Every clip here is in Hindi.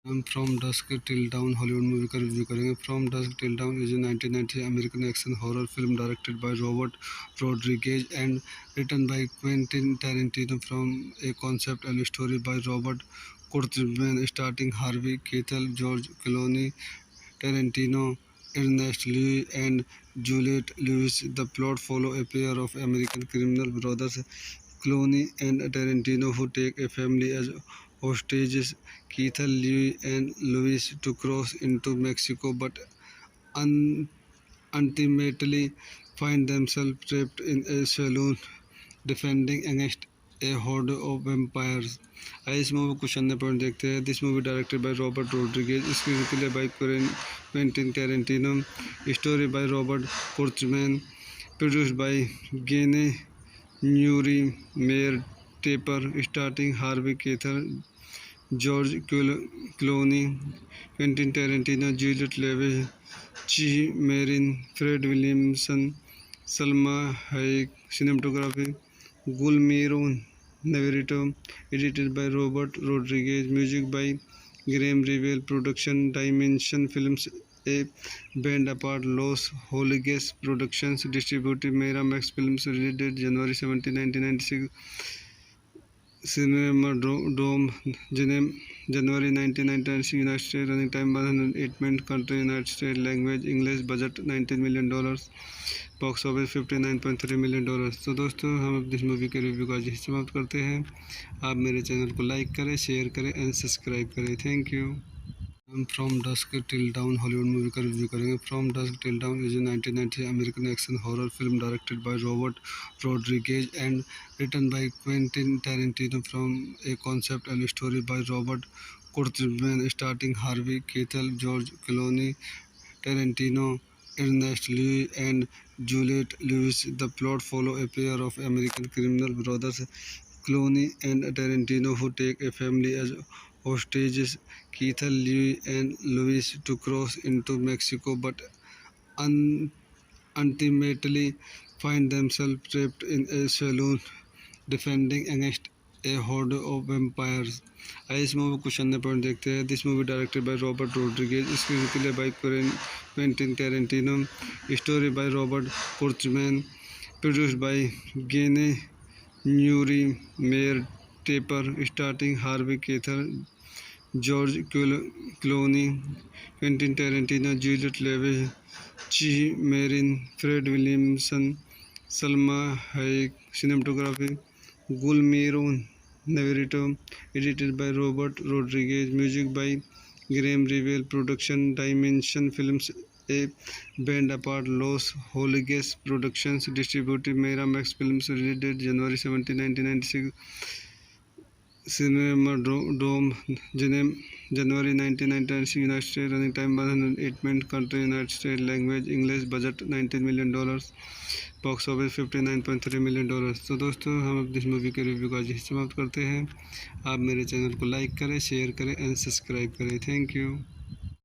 हम from dusk till dawn Hollywood movie का रिव्यू करेंगे। From dusk till dawn is a 1990 American action horror film directed by Robert Rodriguez and written by Quentin Tarantino from a concept and story by Robert Kurtzman starring Harvey Keitel, George Clooney, Tarantino, Ernest Lewis, and Juliette Lewis. The plot follows a pair of American criminal brothers, Clooney and Tarantino, who take a family as hostages. Keitel, Lewis, and Lewis to cross into Mexico, but un- ultimately find themselves trapped in a saloon defending against a horde of vampires. आइए इस मूवी को कुछ अन्य पॉइंट देखते हैं। This movie directed by Robert Rodriguez, screen play by Quentin Tarantino, story by Robert Kurtzman, produced by Gene Newry, Mayor Taper, starring Harvey Keitel, George Clooney, Quentin Tarantino, Juliette Lewis, Chi Marin, Fred Williamson, Salma Hayek. Cinematography Guillermo Navarrete, edited by Robert Rodriguez, music by Graham Revell, production Dimension Films, a band apart Los Holiges Productions, distributed Miramax Films, released January 17, 1996, Cinemadome, January 1996, United States, running time 108 minutes, country United States, language English, budget $19 million, box office $59.3 million। तो दोस्तों हम अपनी इस मूवी के रिव्यू का आज ही समाप्त करते हैं। आप मेरे चैनल को लाइक करें, शेयर करें एंड सब्सक्राइब करें। Thank you. हम from dusk till dawn Hollywood movie का रिव्यू करेंगे। From dusk till dawn is a 1990 American action horror film directed by Robert Rodriguez and written by Quentin Tarantino from a concept and story by Robert Kurtzman, starring Harvey Keitel, George Clooney, Tarantino, Ernest Lewis, and Juliette Lewis. The plot follows a pair of American criminal brothers, Clooney and Tarantino, who take a family as hostages. Keitel, Lewis, and Lewis to cross into Mexico, but un- ultimately find themselves trapped in a saloon defending against a horde of vampires. आइए इस मूवी को कुछ अन्य पॉइंट देखते हैं। This movie directed by Robert Rodriguez, screen play by Quentin Tarantino, story by Robert Kurtzman, produced by Gene Newry, Mayor Taper, starring Harvey Keitel, George Clooney, Quentin Tarantino, Juliette Lewis, Chi Marin, Fred Williamson, Salma Hayek. Cinematography Guillermo Navarrete, edited by Robert Rodriguez, music by Graham Revell, production Dimension Films, a band apart Los Holiges Productions, distributed Miramax Films, released January 17, 1996, Cinema-Dome, January 1996, United States. Running time 108 minutes. Country United States. Language English. Budget $19 million. Box office $59.3 million. तो दोस्तों, हम अपनी इस मूवी के रिव्यू का आज ही समाप्त करते हैं। आप मेरे चैनल को लाइक करें, शेयर करें एंड सब्सक्राइब करें। Thank you.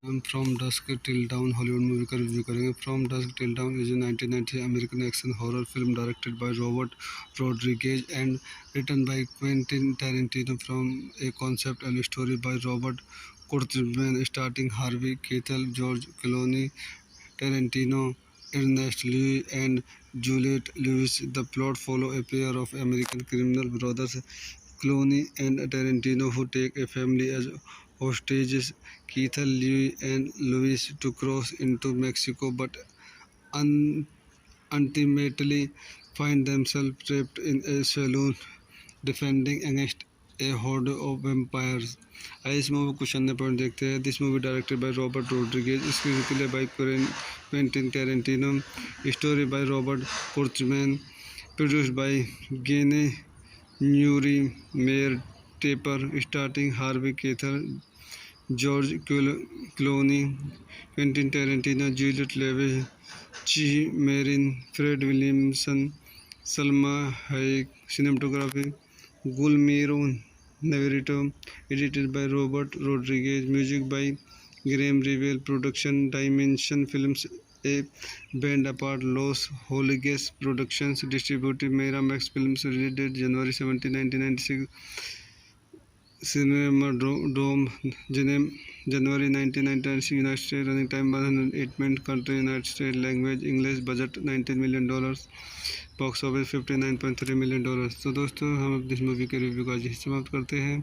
हम from dusk till dawn Hollywood movie का रिव्यू करेंगे। From dusk till dawn is a 1990 American action horror film directed by Robert Rodriguez and written by Quentin Tarantino from a concept and story by Robert Kurtzman starting Harvey Keitel, George Clooney, Tarantino, Ernest Lewis, and Juliette Lewis. The plot follows a pair of American criminal brothers, Clooney and Tarantino, who take a family as hostages. Keith Lee and Lewis to cross into Mexico, but ultimately find themselves trapped in a saloon defending against a horde of vampires. आइए इस मूवी कुछ अन्य पॉइंट देखते हैं। This movie directed by Robert Rodriguez, screen play by Quentin Tarantino, story by Robert Kurtzman, produced by गेने न्यूरी, Meir Teper, starting Harvey Keitel, George Clooney, Quentin Tarantino, Juliette Lewis, Cheech Marin, Fred Williamson, Salma Hayek. Cinematography Guillermo Navarrete, edited by Robert Rodriguez, music by Graham Revell, production Dimension Films, a band apart Los Holiges Productions, distributed Miramax Films, released January 17, 1996. Cinema-Dome, January 1996, United States. Running time 108 minutes. Country United States. Language English. Budget $19 million. Box office $59.3 million. तो दोस्तों, हम अपनी इस मूवी के रिव्यू का आज ही समाप्त करते हैं।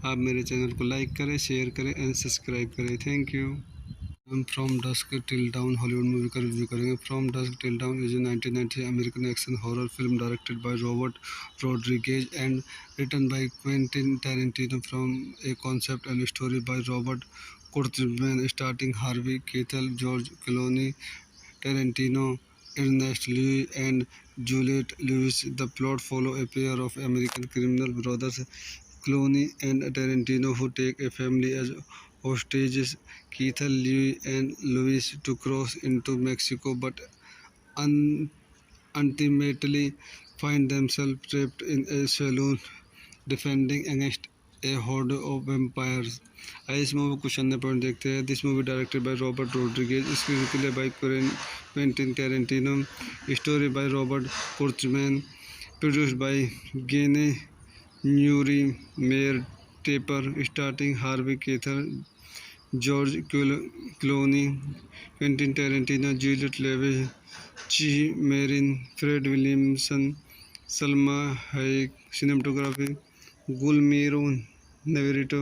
आप मेरे चैनल को लाइक करें, शेयर करें एंड सब्सक्राइब करें। Thank you. हम from dusk till dawn Hollywood movie का रिव्यू करेंगे। From dusk till dawn is a 1990 American action horror film directed by Robert Rodriguez and written by Quentin Tarantino from a concept and story by Robert Kurtzman starting Harvey Keitel, George Clooney, Tarantino, Ernest Lewis, and Juliette Lewis. The plot follows a pair of American criminal brothers, Clooney and Tarantino, who take a family as hostages. Keith Lee and Lewis to cross into Mexico, but ultimately find themselves trapped in a saloon defending against a horde of vampires. आइए इस मूवी कुछ अन्य पॉइंट देखते हैं। This movie directed by Robert Rodriguez, screen play by Quentin Tarantino, story by Robert Kurtzman, produced by गेने न्यूरी, Meir Teper, starting Harvey Keitel, George Clooney, Quentin Tarantino, Juliette Lewis, Cheech Marin, Fred Williamson, Salma Hayek. Cinematography Guillermo Navarrete,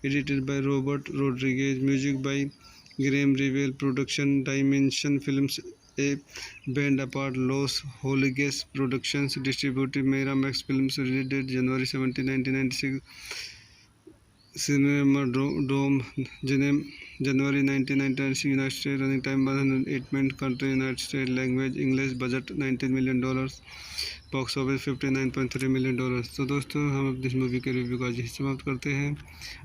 edited by Robert Rodriguez, music by Graham Revell, production Dimension Films, a band apart Los Holiges Productions, distributed Miramax Films, released January 17, 1996. Cinema-Dome, January 1996, United States. Running time 108 minutes. Country United States. Language English. Budget $19 million. Box office $59.3 million. तो दोस्तों, हम अपनी इस मूवी के रिव्यू का आज ही समाप्त करते हैं।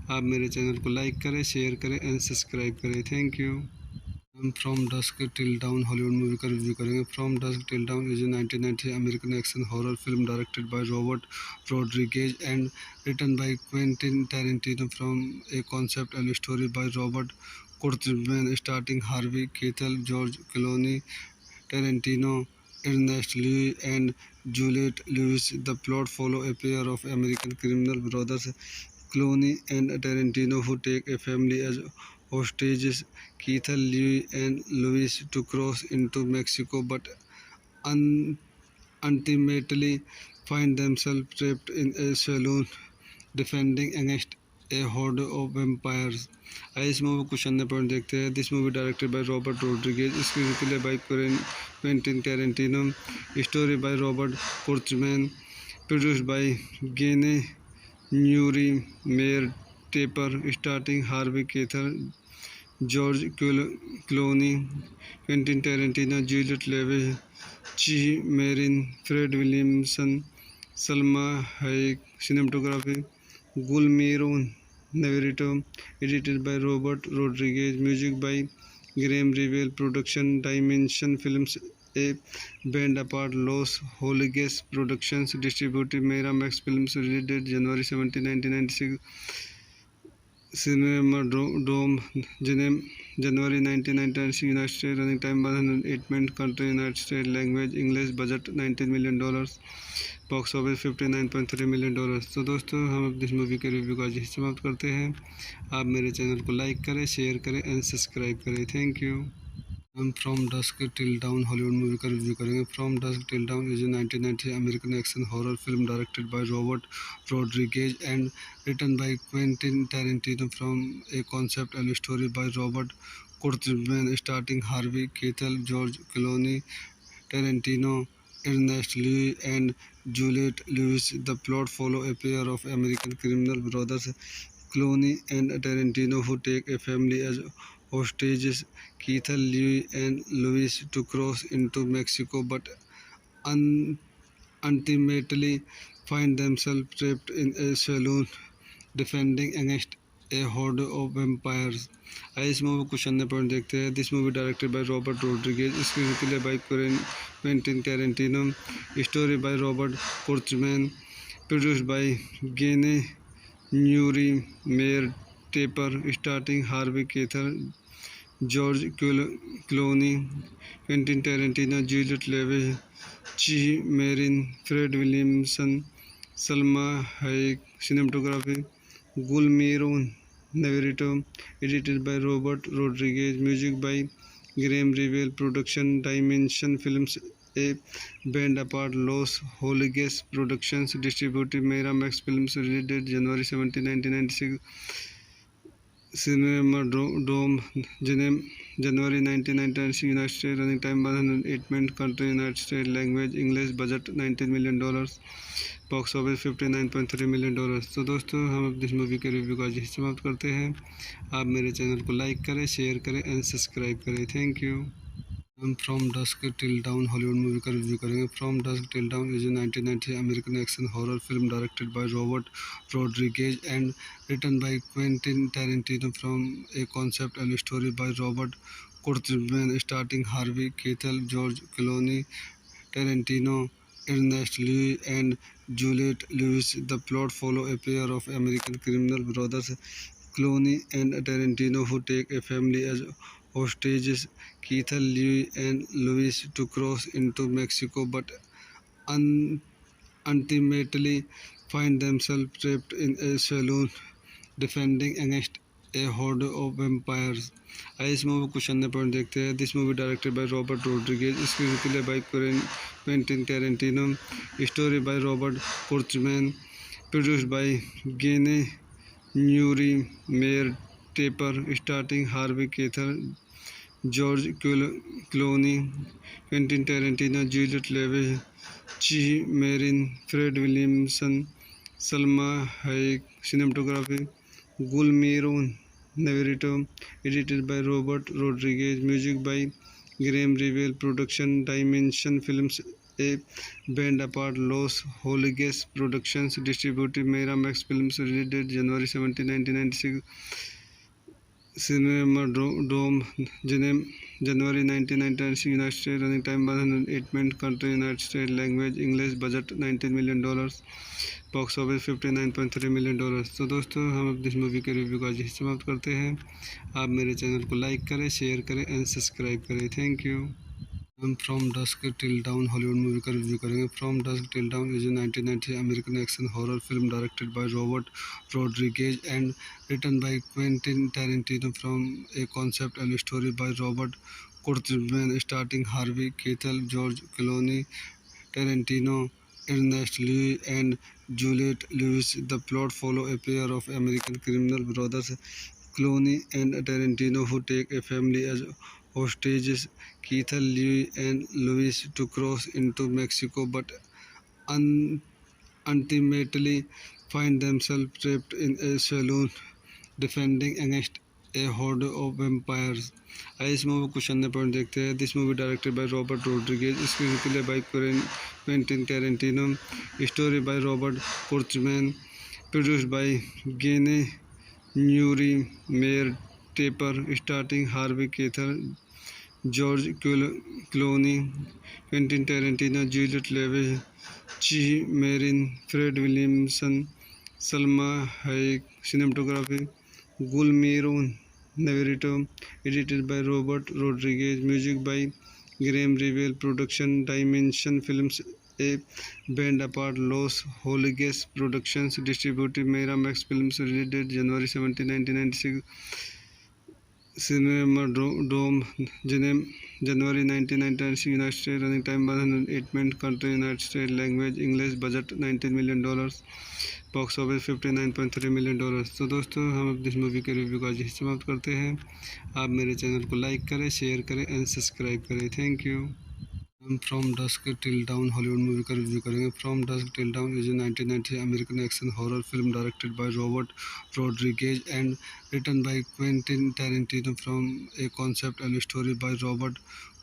आप मेरे चैनल को लाइक करें, शेयर करें एंड सब्सक्राइब करें। Thank you. हम from dusk till dawn Hollywood movie का रिव्यू करेंगे। From dusk till dawn is a 1990 American action horror film directed by Robert Rodriguez and written by Quentin Tarantino from a concept and story by Robert Kurtzman starting Harvey Keitel, George Clooney, Tarantino, Ernest Lewis, and Juliette Lewis. The plot follows a pair of American criminal brothers, Clooney and Tarantino, who take a family as hostages. Keith Lee and Lewis to cross into Mexico, but ultimately find themselves trapped in a saloon defending against a horde of vampires. आइए इस मूवी कुछ अन्य पॉइंट देखते हैं। This movie directed by Robert Rodriguez, screen play by Quentin Tarantino, story by Robert Kurtzman, produced by गेने न्यूरी, Meir Teper, starting Harvey Keitel, George Clooney, Quentin Tarantino, Juliette Lewis, Cheech Marin, Fred Williamson, Salma Hayek. Cinematography Guillermo Navarrete, edited by Robert Rodriguez, music by Graham Revel, production Dimension Films, a band apart Los Holiges Productions, distributed Miramax Films, released January 17, 1996. Cinema Dome, January 1996, United States, running time 108 minutes, country United States, language English, budget $19 million, box office $59.3 million. तो दोस्तों हम अपनी इस मूवी के रिव्यू का आज ही समाप्त करते हैं। आप मेरे चैनल को लाइक करें, शेयर करें एंड सब्सक्राइब करें। Thank you. हम from dusk till dawn Hollywood movie का रिव्यू करेंगे। From dusk till dawn is a 1990 American action horror film directed by Robert Rodriguez and written by Quentin Tarantino from a concept and story by Robert Kurtzman starting Harvey Keitel, George Clooney, Tarantino, Ernest Lewis and Juliette Lewis. The plot follows a pair of American criminal brothers, Clooney and Tarantino, who take a family as hostages. Keith Lee and Lewis to cross into Mexico, but ultimately find themselves trapped in a saloon, defending against a horde of vampires. आइए इस मूवी को अन्य पॉइंट देखते हैं। This movie directed by Robert Rodriguez, screen play by Quentin Tarantino, story by Robert Kurtzman, produced by गेने न्यूरी, Meir Teper, starting Harvey Keitel, George Clooney, Quentin Tarantino, Juliette Lewis, Cheech Marin, Fred Williamson, Salma Hayek. Cinematography Guillermo Navarrete, edited by Robert Rodriguez, music by Graham Revel, production Dimension Films, a band apart Los Holiges Productions, distributed Miramax Films, released January 17, 1996. Cinema Dome, January 1996, United States, running time 108 minutes, country United States, language English, budget $19 million, box office $59.3 million. तो दोस्तों हम अपनी इस मूवी के रिव्यू का आज ही समाप्त करते हैं। आप मेरे चैनल को लाइक करें, शेयर करें एंड सब्सक्राइब करें। Thank you. हम from dusk till dawn Hollywood movie का रिव्यू करेंगे। From dusk till dawn is a 1990 American action horror film directed by Robert Rodriguez and written by Quentin Tarantino from a concept and story by Robert Kurtzman starting Harvey Keitel, George Clooney, Tarantino, Ernest Lewis and Juliette Lewis. The plot follows a pair of American criminal brothers, Clooney and Tarantino, who take a family as hostages. Keith Lee and Lewis to cross into Mexico, but ultimately find themselves trapped in a saloon, defending against a horde of vampires. आइए इस मूवी को अन्य पॉइंट देखते हैं। This movie directed by Robert Rodriguez, screen play by Quentin Tarantino, story by Robert Kurtzman, produced by गेने न्यूरी, Meir Teper, starting Harvey Keitel, George Clooney, Quentin Tarantino, Juliette Lewis, Cheech Marin, Fred Williamson, Salma Hayek. Cinematography Guillermo Navarrete, edited by Robert Rodriguez, music by Graham Revel, production Dimension Films, a band apart Los Holiges Productions, distributed Miramax Films, released January 17, 1996. Cinema Dome, January 1996, United States, running time 108 minutes, country United States, language English, budget $19 million, produced by Gene Newry, Mayor Taper, starring Harvey Keitel, George Clooney, Quentin Tarantino, Juliette Lewis, Cheech Marin, Fred Williamson, Salma Hayek. Cinematography Guillermo Navarrete, edited by Robert Rodriguez, music by Graham Revel, production Dimension Films, a band apart Los Holiges Productions, distributed Miramax Films, released January 17, 1996. Cinema Dome, January 1996, United States, running time 108 minutes, country United States, language English, budget $19 million, box office $59.3 million. तो दोस्तों हम अपनी इस मूवी के रिव्यू का आज ही समाप्त करते हैं। आप मेरे चैनल को लाइक करें, शेयर करें एंड सब्सक्राइब करें। Thank you. हम from dusk till dawn Hollywood movie का रिव्यू करेंगे। From dusk till dawn is a 1990 American action horror film directed by Robert Rodriguez and written by Quentin Tarantino from a concept and story by Robert Kurtzman starting Harvey Keitel, George Clooney, Tarantino, Ernest Lewis and Juliette Lewis. The plot follows a pair of American criminal brothers, Clooney and Tarantino, who take a family as hostages. Keith Lee and Lewis to cross into Mexico, but ultimately find themselves trapped in a saloon, defending against a horde of vampires. आइए इस मूवी को अन्य पॉइंट देखते हैं। This movie directed by Robert Rodriguez, screen play by Quentin Tarantino, story by Robert Kurtzman, produced by Gene Newry, Mayor Taper, starring Harvey Keitel, George Clooney, Quentin Tarantino, Juliette Lewis, Chi Marin, Fred Williamson, Salma Hayek. Cinematography Guillermo Navarrete, edited by Robert Rodriguez, music by Graham Revel, production Dimension Films, a band apart Los Holiges Productions, distributed Miramax Films, released January 17, 1996. Cinemadrome, January 1996, United States. Running time 108 minutes. Country United States. Language English. Budget $19 million. Box office $59.3 million। तो दोस्तों हम अब इस मूवी के रिव्यू का आज ही समाप्त करते हैं। आप मेरे चैनल को लाइक करें, शेयर करें एंड सब्सक्राइब करें। Thank you. हम from dusk till dawn Hollywood movie का रिव्यू करेंगे। From dusk till dawn is a 1990 American action horror film directed by Robert Rodriguez and written by Quentin Tarantino from a concept and story by Robert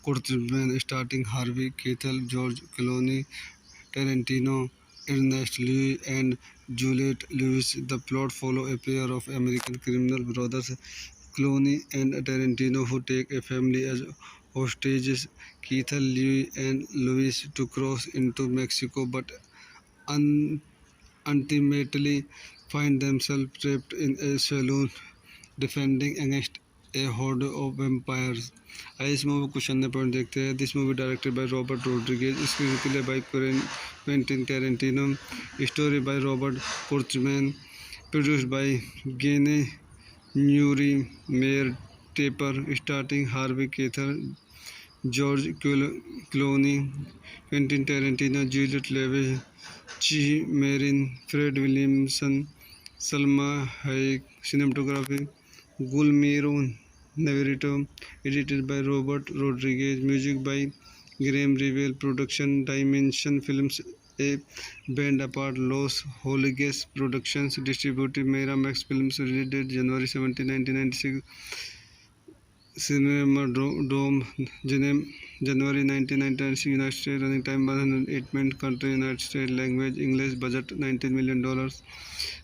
Kurtzman, starring Harvey Keitel, George Clooney, Tarantino, Ernest Lewis, and Juliette Lewis. The plot follows a pair of American criminal brothers, Clooney and Tarantino, who take a family as hostages. Keitel, Lewis, and Lewis to cross into Mexico, but ultimately find themselves trapped in a saloon defending against a horde of vampires. आइए इस मूवी को अन्य पॉइंट देखते हैं। This movie directed by Robert Rodriguez, screen play by Quentin Tarantino, story by Robert Kurtzman, produced by गेने न्यूरी, Meir Teper, starting Harvey Keitel, George Clooney, Quentin Tarantino, Juliette Lewis, Cheech Marin, Fred Williamson, Salma Hayek. Cinematography Guillermo Navarrete, edited by Robert Rodriguez, music by Graham Revel, production Dimension Films, a band apart Los Holiges Productions, distributed Miramax Films, released January 17, 1996. Cinemadrome, January 1996, United States. Running time 108 minutes. Country United States. Language English. Budget $19 million.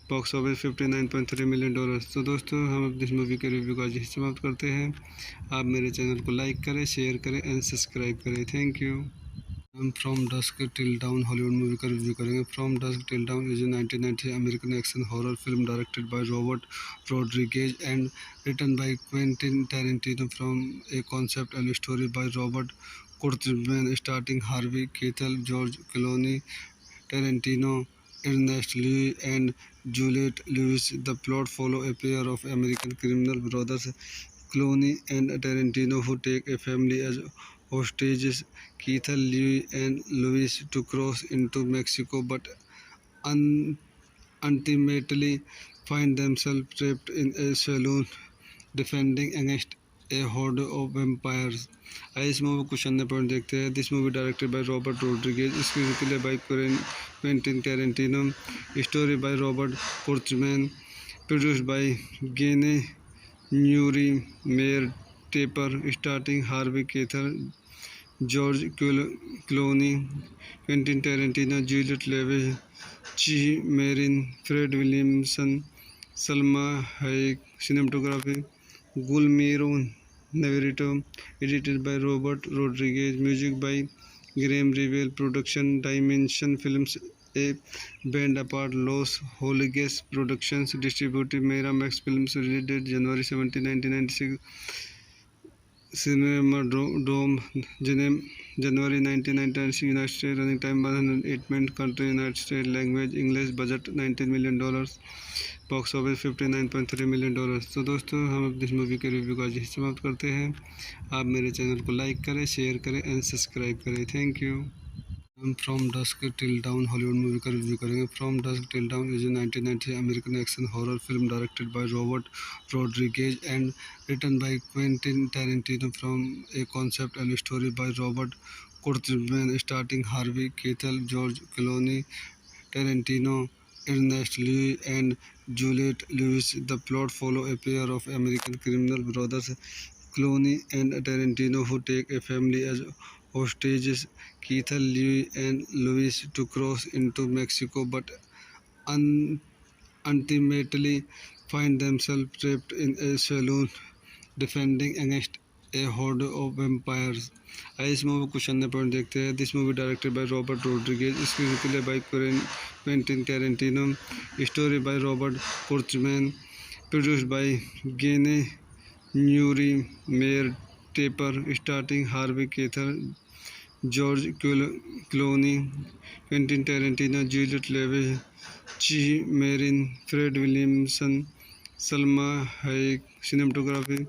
Box office $59.3 million। तो दोस्तों हम अब इस मूवी के रिव्यू का आज ही समाप्त करते हैं। आप मेरे चैनल को लाइक करें, शेयर करें एंड सब्सक्राइब करें। Thank you. हम from dusk till dawn Hollywood movie का रिव्यू करेंगे। From dusk till dawn is a 1990 American action horror film directed by Robert Rodriguez and written by Quentin Tarantino from a concept and story by Robert Kurtzman, starring Harvey Keitel, George Clooney, Tarantino, Ernest Lewis, and Juliette Lewis. The plot follows a pair of American criminal brothers, Clooney and Tarantino, who take a family as hostages. Keitel, Lewis, and Lewis to cross into Mexico, but ultimately find themselves trapped in a saloon defending against a horde of vampires. आइए इस मूवी को अन्य पॉइंट देखते हैं। This movie directed by Robert Rodriguez, screen play by Quentin Tarantino, story by Robert Kurtzman, produced by गेने न्यूरी, Meir Teper, starting Harvey Keitel, George Clooney, Quentin Tarantino, Juliette Lewis, Cheech Marin, Fred Williamson, Salma Hayek. Cinematography Guillermo Navarrete, edited by Robert Rodriguez, music by Graham Revel, production Dimension Films, a band apart Los Holiges Productions, distributed Miramax Films, released January 17, 1996. Cinemadrome, January 1996, United States. Running time 108 minutes. Country United States. Language English. Budget $19 million. Box office $59.3 million। तो दोस्तों हम अब इस मूवी के रिव्यू का आज ही समाप्त करते हैं। आप मेरे चैनल को लाइक करें, शेयर करें एंड सब्सक्राइब करें। Thank you. हम from dusk till dawn Hollywood movie का रिव्यू करेंगे। From dusk till dawn is a 1990 American action horror film directed by Robert Rodriguez and written by Quentin Tarantino from a concept and story by Robert Kurtzman, starring Harvey Keitel, George Clooney, Tarantino, Ernest Lewis, and Juliette Lewis. The plot follows a pair of American criminal brothers, Clooney and Tarantino, who take a family as hostages. Keitel, Lewis, and Lewis to cross into Mexico, but ultimately find themselves trapped in a saloon defending against a horde of vampires. आइए इस मूवी को अन्य पॉइंट देखते हैं। This movie directed by Robert Rodriguez, screen play by Quentin Tarantino, story by Robert Kurtzman, produced by गेने न्यूरी, Meir Teper, starting Harvey Keitel, George Clooney, Quentin Tarantino, Juliette Lewis, Cheech Marin, Fred Williamson, Salma Hayek, cinematography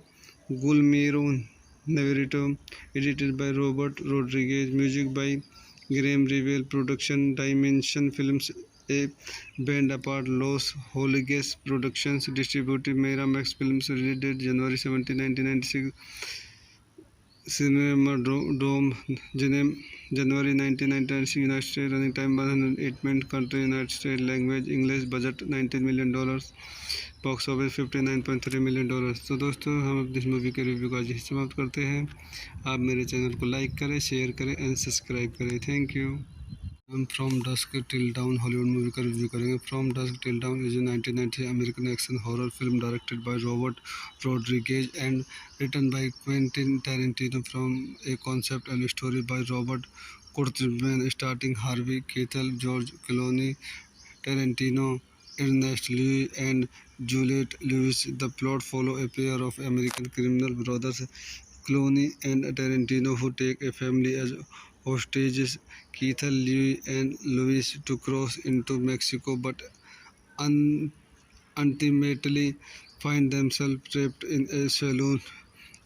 Guillermo Navarrete, edited by Robert Rodriguez, music by Graham Revel, production Dimension Films, a band apart Los Holiges Productions, distributed Miramax Films, released January 17, 1996, Cinemadrome, January 1996, United States, running time 108 minutes, country United States, language English, budget $19 million, box office $59.3 million. तो दोस्तों हम अब इस मूवी के रिव्यू का आज ही समाप्त करते हैं। आप मेरे चैनल को लाइक करें, शेयर करें एंड सब्सक्राइब करें। Thank you. हम from dusk till dawn Hollywood movie का रिव्यू करेंगे। From dusk till dawn is a 1990 American action horror film directed by Robert Rodriguez and written by Quentin Tarantino from a concept and story by Robert Kurtzman, starting Harvey Keitel, George Clooney, Tarantino, Ernest Lewis, and Juliette Lewis. The plot follows a pair of American criminal brothers, Clooney and Tarantino, who take a family as hostages. Keith Lee and Lewis to cross into Mexico, but un- ultimately find themselves trapped in a saloon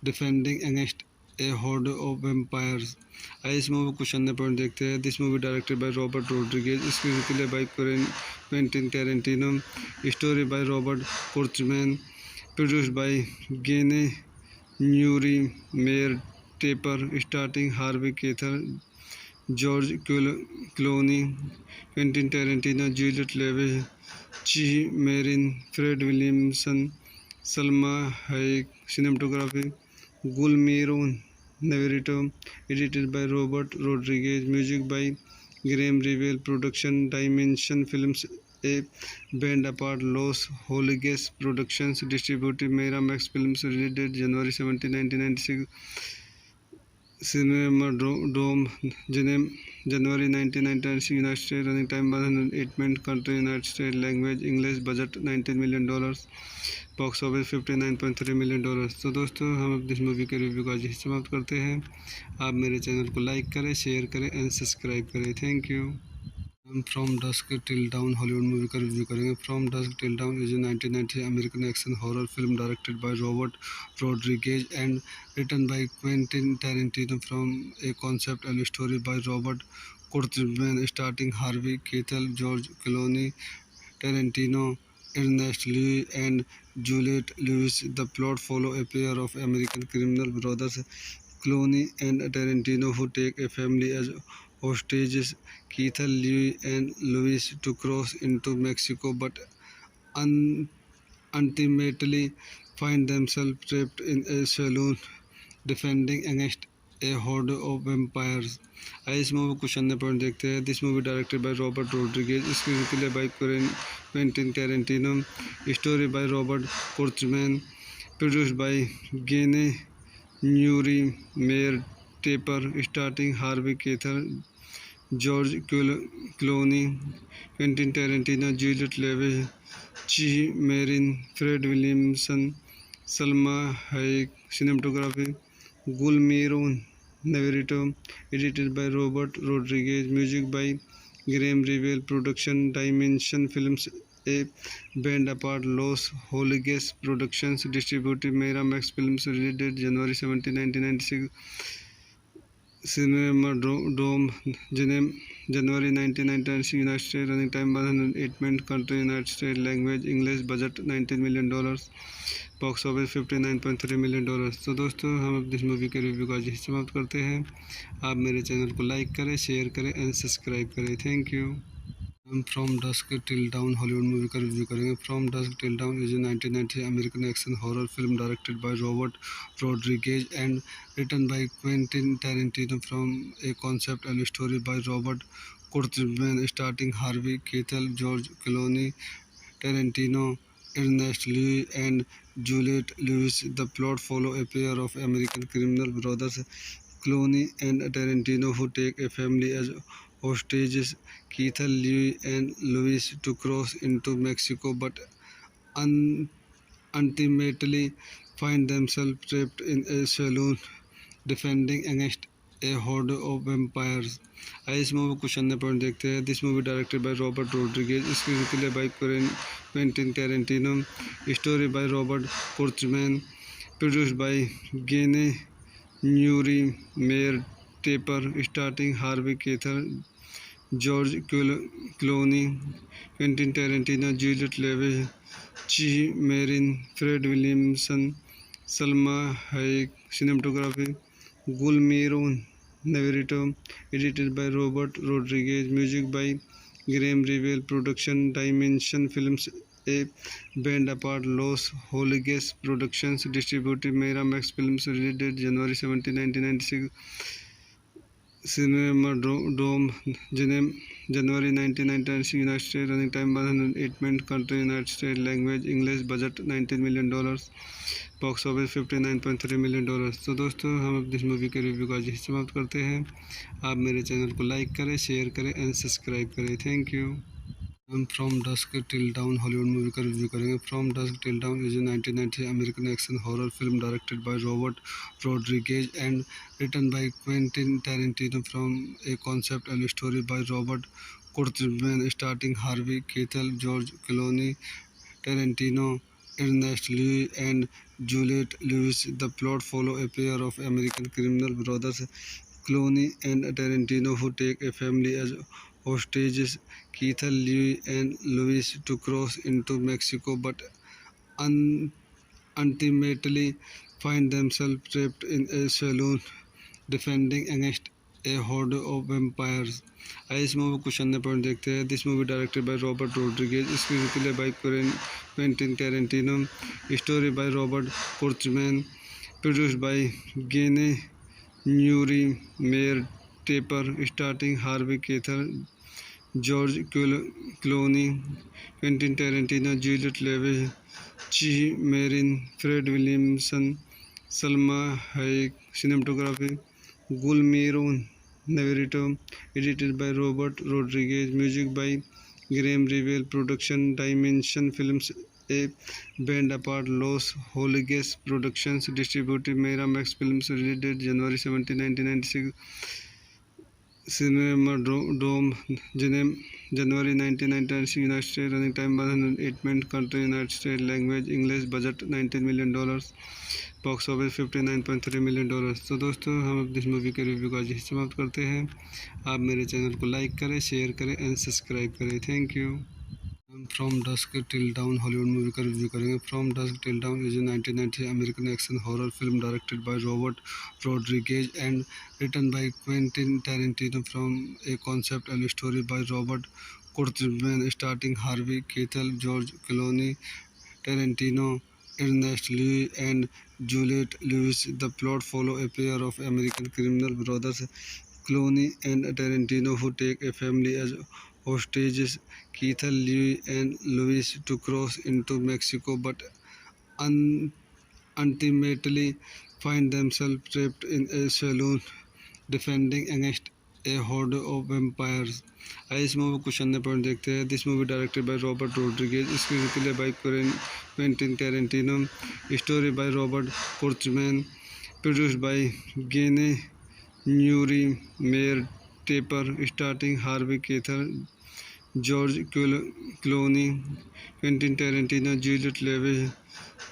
defending against a horde of vampires. आइए इस मूवी को अन्य पॉइंट देखते हैं। This movie directed by Robert Rodriguez, screen play by Quentin Tarantino, story by Robert Kurtzman, produced by गेने न्यूरी, Meir Teper, starting Harvey Keitel, George Clooney, Quentin Tarantino, Juliette Lewis, Cheech Marin, Fred Williamson, Salma Hayek, cinematography Guillermo Navarrete, edited by Robert Rodriguez, music by Graham Revel, production Dimension Films, a band apart Los Holiges Productions, distributed Miramax Films, released January 17, 1996, Cinemadrome, January 1996, United States, running time 108 minutes, country United States, language English, budget $19 million, box office $59.3 million. तो दोस्तों हम अब इस मूवी के रिव्यू का आज ही समाप्त करते हैं। आप मेरे चैनल को लाइक करें, शेयर करें एंड सब्सक्राइब करें। Thank you. हम from dusk till dawn Hollywood movie का रिव्यू करेंगे। From dusk till dawn is a 1990 American action horror film directed by Robert Rodriguez and written by Quentin Tarantino from a concept and story by Robert Kurtzman, starting Harvey Keitel, George Clooney, Tarantino, Ernest Lewis, and Juliette Lewis. The plot follows a pair of American criminal brothers, Clooney and Tarantino, who take a family as hostages. Keith Lee and Lewis to cross into Mexico, but un- ultimately find themselves trapped in a saloon defending against a horde of vampires. आइए इस मूवी को अन्य पॉइंट देखते हैं। This movie directed by Robert Rodriguez, screen play by Quentin Tarantino, story by Robert Kurtzman, produced by गेने न्यूरी, Meir Teper, starting Harvey Keitel, George Clooney, Quentin Tarantino, Juliette Lewis, Cheech Marin, Fred Williamson, Salma Hayek, cinematography Guillermo Navarrete, edited by Robert Rodriguez, music by Graham Revel, production Dimension Films, a band apart Los Holiges Productions, distributed Miramax Films, released January 17, 1996, Cinemadrome, January 1996, United States, running time 108 minutes, country United States, language English, budget $19 million, box office $59.3 million. तो दोस्तों हम अब इस मूवी के रिव्यू का आज ही समाप्त करते हैं। आप मेरे चैनल को लाइक करें, शेयर करें एंड सब्सक्राइब करें। Thank you. हम from dusk till dawn Hollywood movie का रिव्यू करेंगे। From dusk till dawn is a 1990 American action horror film directed by Robert Rodriguez and written by Quentin Tarantino from a concept and story by Robert Kurtzman, starting Harvey Keitel, George Clooney, Tarantino, Ernest Lewis, and Juliette Lewis. The plot follows a pair of American criminal brothers, Clooney and Tarantino, who take a family as hostages. Keith Lee and Lewis to cross into Mexico, but un- ultimately find themselves trapped in a saloon defending against a horde of vampires. आइए इस मूवी को कुछ अन्य पॉइंट देखते हैं। This movie directed by Robert Rodriguez, screen play by Quentin Tarantino, story by Robert Kurtzman, produced by गेने न्यूरी, Meir Teper, starting Harvey Keitel, George Clooney, Quentin Tarantino, Juliette Lewis, Cheech Marin, Fred Williamson, Salma Hayek, cinematography Guillermo Navarrete, edited by Robert Rodriguez, music by Graham Revel, production Dimension Films, a band apart Los Holiges Productions, distributed Miramax Films, released January 17, 1996, Cinemadrome, January 1996, United States, running time 108 minutes, country United States, language English, budget $19 million, box office $59.3 million. तो दोस्तों हम अब इस मूवी के रिव्यू का आज समाप्त करते हैं। आप मेरे चैनल को लाइक करें, शेयर करें एंड सब्सक्राइब करें। Thank you. हम from dusk till dawn Hollywood movie का रिव्यू करेंगे। From dusk till dawn is a 1990 American action horror film directed by Robert Rodriguez and written by Quentin Tarantino from a concept and story by Robert Kurtzman, starting Harvey Keitel, George Clooney, Tarantino, Ernest Lewis, and Juliette Lewis. The plot follows a pair of American criminal brothers, Clooney and Tarantino, who take a family as hostages. Keith Lee and Lewis to cross into Mexico, but un- ultimately find themselves trapped in a saloon defending against a horde of vampires. आइए इस मूवी को कुछ अन्य पॉइंट देखते हैं। This movie directed by Robert Rodriguez, screen play by Quentin Tarantino, story by Robert Kurtzman, produced by गेने न्यूरी, Meir Teper, starting Harvey Keitel, George Clooney, Quentin Tarantino, Juliette Lewis, Cheech Marin, Fred Williamson, Salma Hayek, cinematography Guillermo Navarrete, edited by Robert Rodriguez, music by Graham Revel, production Dimension Films, a band apart Los Holiges Productions, distributed Miramax Films, released January 17, 1996, Cinemadrome, January 1996, United States, running time 108 minutes, country United States, language English, budget $19 million, box office $59.3 million. तो दोस्तों हम अब इस मूवी के रिव्यू का आज समाप्त करते हैं। आप मेरे चैनल को लाइक करें, शेयर करें एंड सब्सक्राइब करें। Thank you. हम from dusk till dawn Hollywood movie का रिव्यू करेंगे। From dusk till dawn is a 1990 American action horror film directed by Robert Rodriguez and written by Quentin Tarantino from a concept and story by Robert Kurtzman, starting Harvey Keitel, George Clooney, Tarantino, Ernest Lewis, and Juliette Lewis. The plot follows a pair of American criminal brothers, Clooney and Tarantino, who take a family as hostages. Keith Lee and Lewis to cross into Mexico, but un- ultimately find themselves trapped in a saloon defending against a horde of vampires. आइए इस मूवी को कुछ अन्य पॉइंट देखते हैं। This movie directed by Robert Rodriguez, screen play by Quentin Tarantino, story by Robert Kurtzman, produced by गेने न्यूरी, Meir Teper, starting Harvey Keitel, George Clooney, Quentin Tarantino, Juliette Lewis,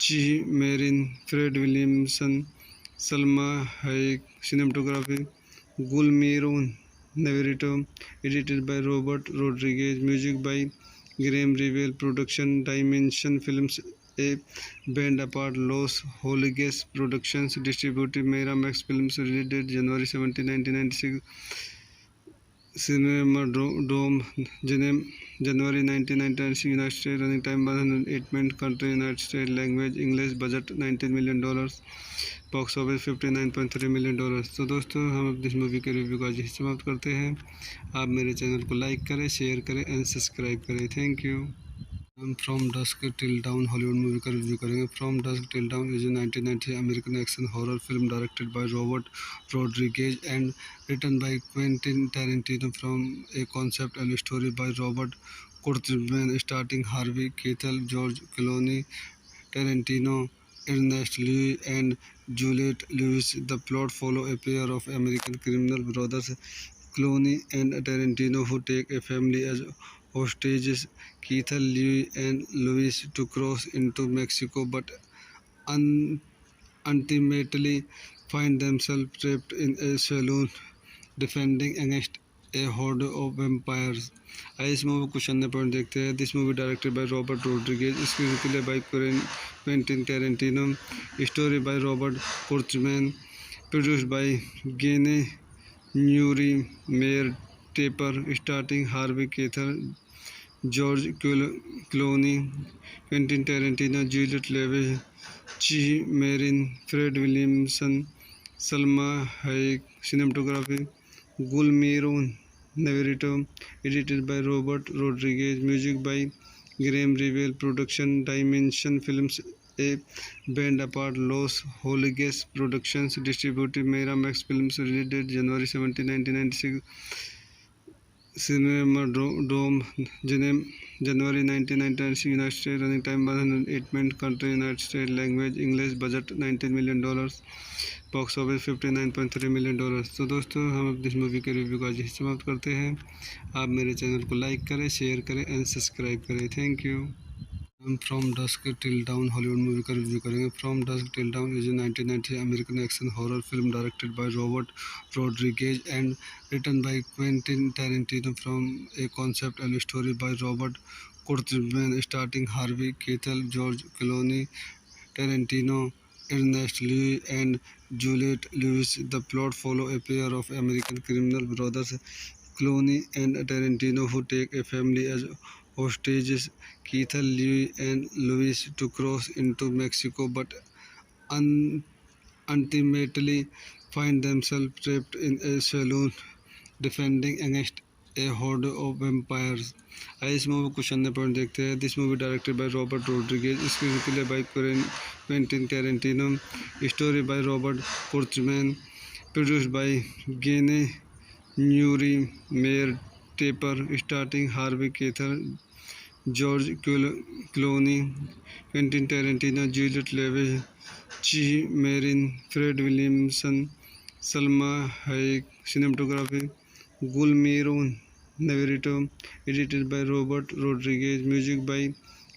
Cheech Marin, Fred Williamson, Salma Hayek, cinematography Guillermo Navarrete, edited by Robert Rodriguez, music by Graham Revel, production Dimension Films, a band apart Los Holiges Productions, distributed Miramax Films, released January 17, 1996, Cinemadrome, January 1996, United States, running time 108 minutes, country United States, language English, budget $19 million, box office $59.3 million. तो दोस्तों हम अब इस मूवी के रिव्यू का आज समाप्त करते हैं। आप मेरे चैनल को लाइक करें, शेयर करें एंड सब्सक्राइब करें। Thank you. हम from dusk till dawn Hollywood movie का रिव्यू करेंगे। From dusk till dawn is a 1990 American action horror film directed by Robert Rodriguez and written by Quentin Tarantino from a concept and story by Robert Kurtzman starring Harvey Keitel, George Clooney, Tarantino, Ernest Lewis, and Juliette Lewis. The plot follows a pair of American criminal brothers, Clooney and Tarantino, who take a family as hostages. Keitel, Lewis, and Lewis to cross into Mexico, but un- ultimately find themselves trapped in a saloon defending against a horde of vampires. आइए इस मूवी को अन्य पॉइंट देखते हैं। This movie directed by Robert Rodriguez, screen play by Quentin Tarantino, story by Robert Kurtzman, produced by गेने न्यूरी Meir Teper, starting Harvey Keitel, George Clooney, Quentin Tarantino, Juliette Lewis, Cheech Marin, Fred Williamson, Salma Hayek, cinematography Guillermo Navarrete, edited by Robert Rodriguez, music by Graham Revel, production Dimension Films, a band apart Los Holiges Productions, distributed Miramax Films, released January 17, 1996, Cinemadrome, January 1996, United States, running time 108 minutes, country United States, language English, budget $19 million, box office $59.3 million. तो दोस्तों हम अपनी इस मूवी के रिव्यू का आज ही समाप्त करते हैं। आप मेरे चैनल को लाइक करें, शेयर करें एंड सब्सक्राइब करें। Thank you. हम from dusk till dawn Hollywood movie का रिव्यू करेंगे। From dusk till dawn is a 1990 American action horror film directed by Robert Rodriguez and written by Quentin Tarantino from a concept and story by Robert Kurtzman, starting Harvey Keitel, George Clooney, Tarantino, Ernest Lewis, and Juliette Lewis. The plot follows a pair of American criminal brothers, Clooney and Tarantino, who take a family as hostages. Keith, Lewis, and Lewis to cross into Mexico, but un- ultimately find themselves trapped in a saloon defending against a horde of vampires. आइए इस मूवी को अन्य पॉइंट देखते हैं। This movie directed by Robert Rodriguez, screen play by Quentin Tarantino, story by Robert Kurtzman, produced by गेने न्यूरी Meir Teper, starting Harvey Keitel, George Clooney, Quentin Tarantino, Juliette Lewis, Cheech Marin, Fred Williamson, Salma Hayek, cinematography Guillermo Navarrete, edited by Robert Rodriguez, music by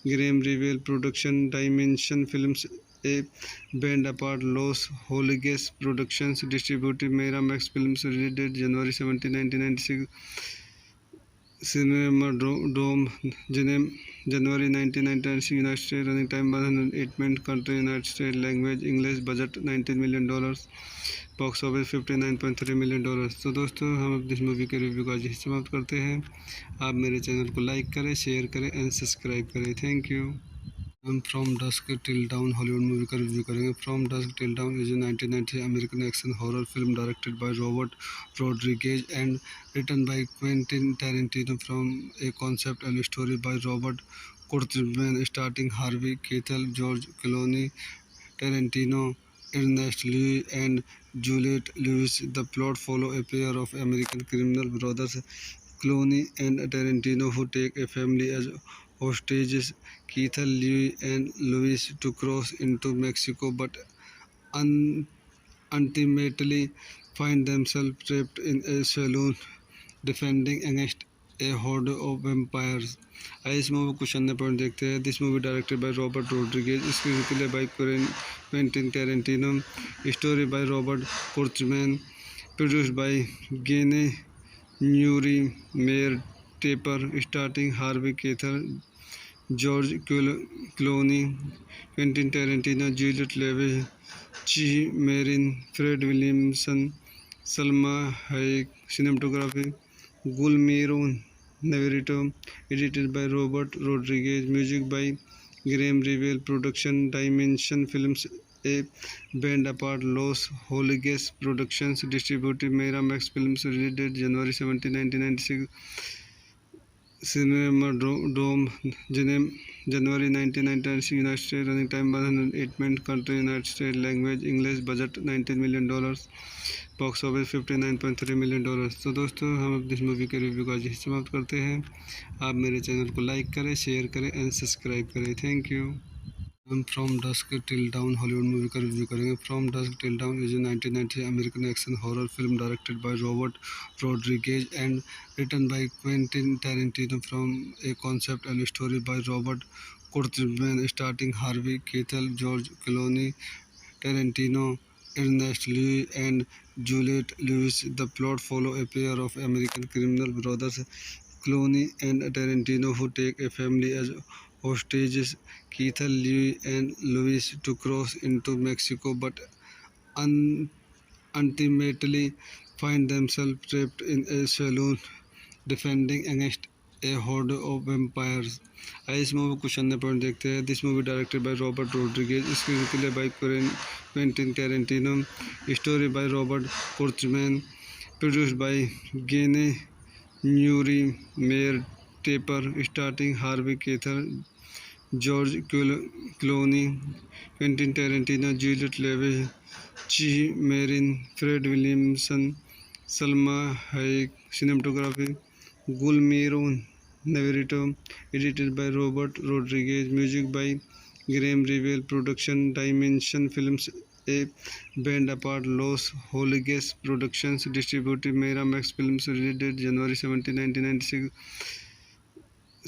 Graham Revel, production Dimension Films, a band apart Los Holiges Productions, distributed Miramax Films, released January 17, 1996, Cinemadrome, January 1996, United States, running time 108 minutes, country United States, language English, budget $19 million, box office $59.3 million. तो दोस्तों हम अपनी इस मूवी के रिव्यू का आज ही समाप्त करते हैं। आप मेरे चैनल को लाइक करें, शेयर करें एंड सब्सक्राइब करें। Thank you. हम from dusk till dawn Hollywood movie का रिव्यू करेंगे। From dusk till dawn is a 1990 American action horror film directed by Robert Rodriguez and written by Quentin Tarantino from a concept and story by Robert Kurtzman, starting Harvey Keitel, George Clooney, Tarantino, Ernest Lewis, and Juliette Lewis. The plot follows a pair of American criminal brothers, Clooney and Tarantino, who take a family as hostages. Keith, Lewis, and Lewis to cross into Mexico, but un- ultimately find themselves trapped in a saloon defending against a horde of vampires. आइए इस मूवी को अन्य पॉइंट देखते हैं। This movie directed by Robert Rodriguez, screen play by Quentin Tarantino, story by Robert Kurtzman, produced by गेने न्यूरी Meir Teper, starting Harvey Keitel, George Clooney, Quentin Tarantino, Juliette Lewis, Cheech Marin, Fred Williamson, Salma Hayek, cinematography Guillermo Navarrete, edited by Robert Rodriguez, music by Graham Revel, production Dimension Films, a band apart Los Holiges Productions, distributed Miramax Films, released January 17, 1996, Cinema Dome, January 1996, United States. Running time 108 minutes. Country United States. Language English. Budget $19 million. Box office $59.3 million. तो दोस्तों, हम अपनी इस मूवी के रिव्यू का आज ही समाप्त करते हैं। आप मेरे चैनल को लाइक करें, शेयर करें एंड सब्सक्राइब करें। Thank you. हम from dusk till dawn Hollywood movie का रिव्यू करेंगे। From dusk till dawn is a 1990 American action horror film directed by Robert Rodriguez and written by Quentin Tarantino from a concept and story by Robert Kurtzman starting Harvey Keitel, George Clooney, Tarantino, Ernest Lewis and Juliette Lewis. The plot follows a pair of American criminal brothers, Clooney and Tarantino, who take a family as hostages. Keith Lee and Lewis to cross into Mexico, but ultimately find themselves trapped in a saloon, defending against a horde of vampires. आइए इस मूवी कुछ अन्य पॉइंट देखते हैं। This movie directed by Robert Rodriguez, screen play by Quentin Tarantino, story by Robert Kurtzman, produced by गेने न्यूरी, Meir Teper, starting Harvey Keitel, George Clooney, Quentin Tarantino, Juliette Lewis, Cheech Marin, Fred Williamson, Salma Hayek. Cinematography Guillermo Navarrete, edited by Robert Rodriguez, music by Graham Revel, production Dimension Films, a band apart Los Holiges Productions, distributed Miramax Films, released January 17, 1996.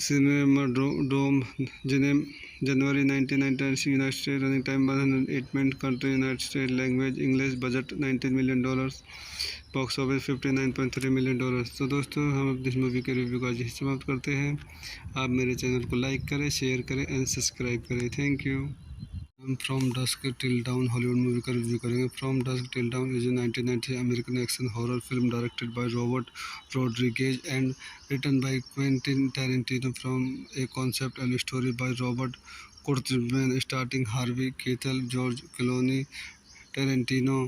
Cinema-Dome, January 1996, United States. Running time 108 minutes. Country United States. Language English. Budget $19 million. Box office $59.3 million. तो दोस्तों, हम अपनी इस मूवी के रिव्यू का आज ही समाप्त करते हैं। आप मेरे चैनल को लाइक करें, शेयर करें एंड सब्सक्राइब करें। Thank you. हम from dusk till dawn Hollywood movie का रिव्यू करेंगे। From dusk till dawn is a 1990 American action horror film directed by Robert Rodriguez and written by Quentin Tarantino from a concept and story by Robert Kurtzman starting Harvey Keitel, George Clooney, Tarantino,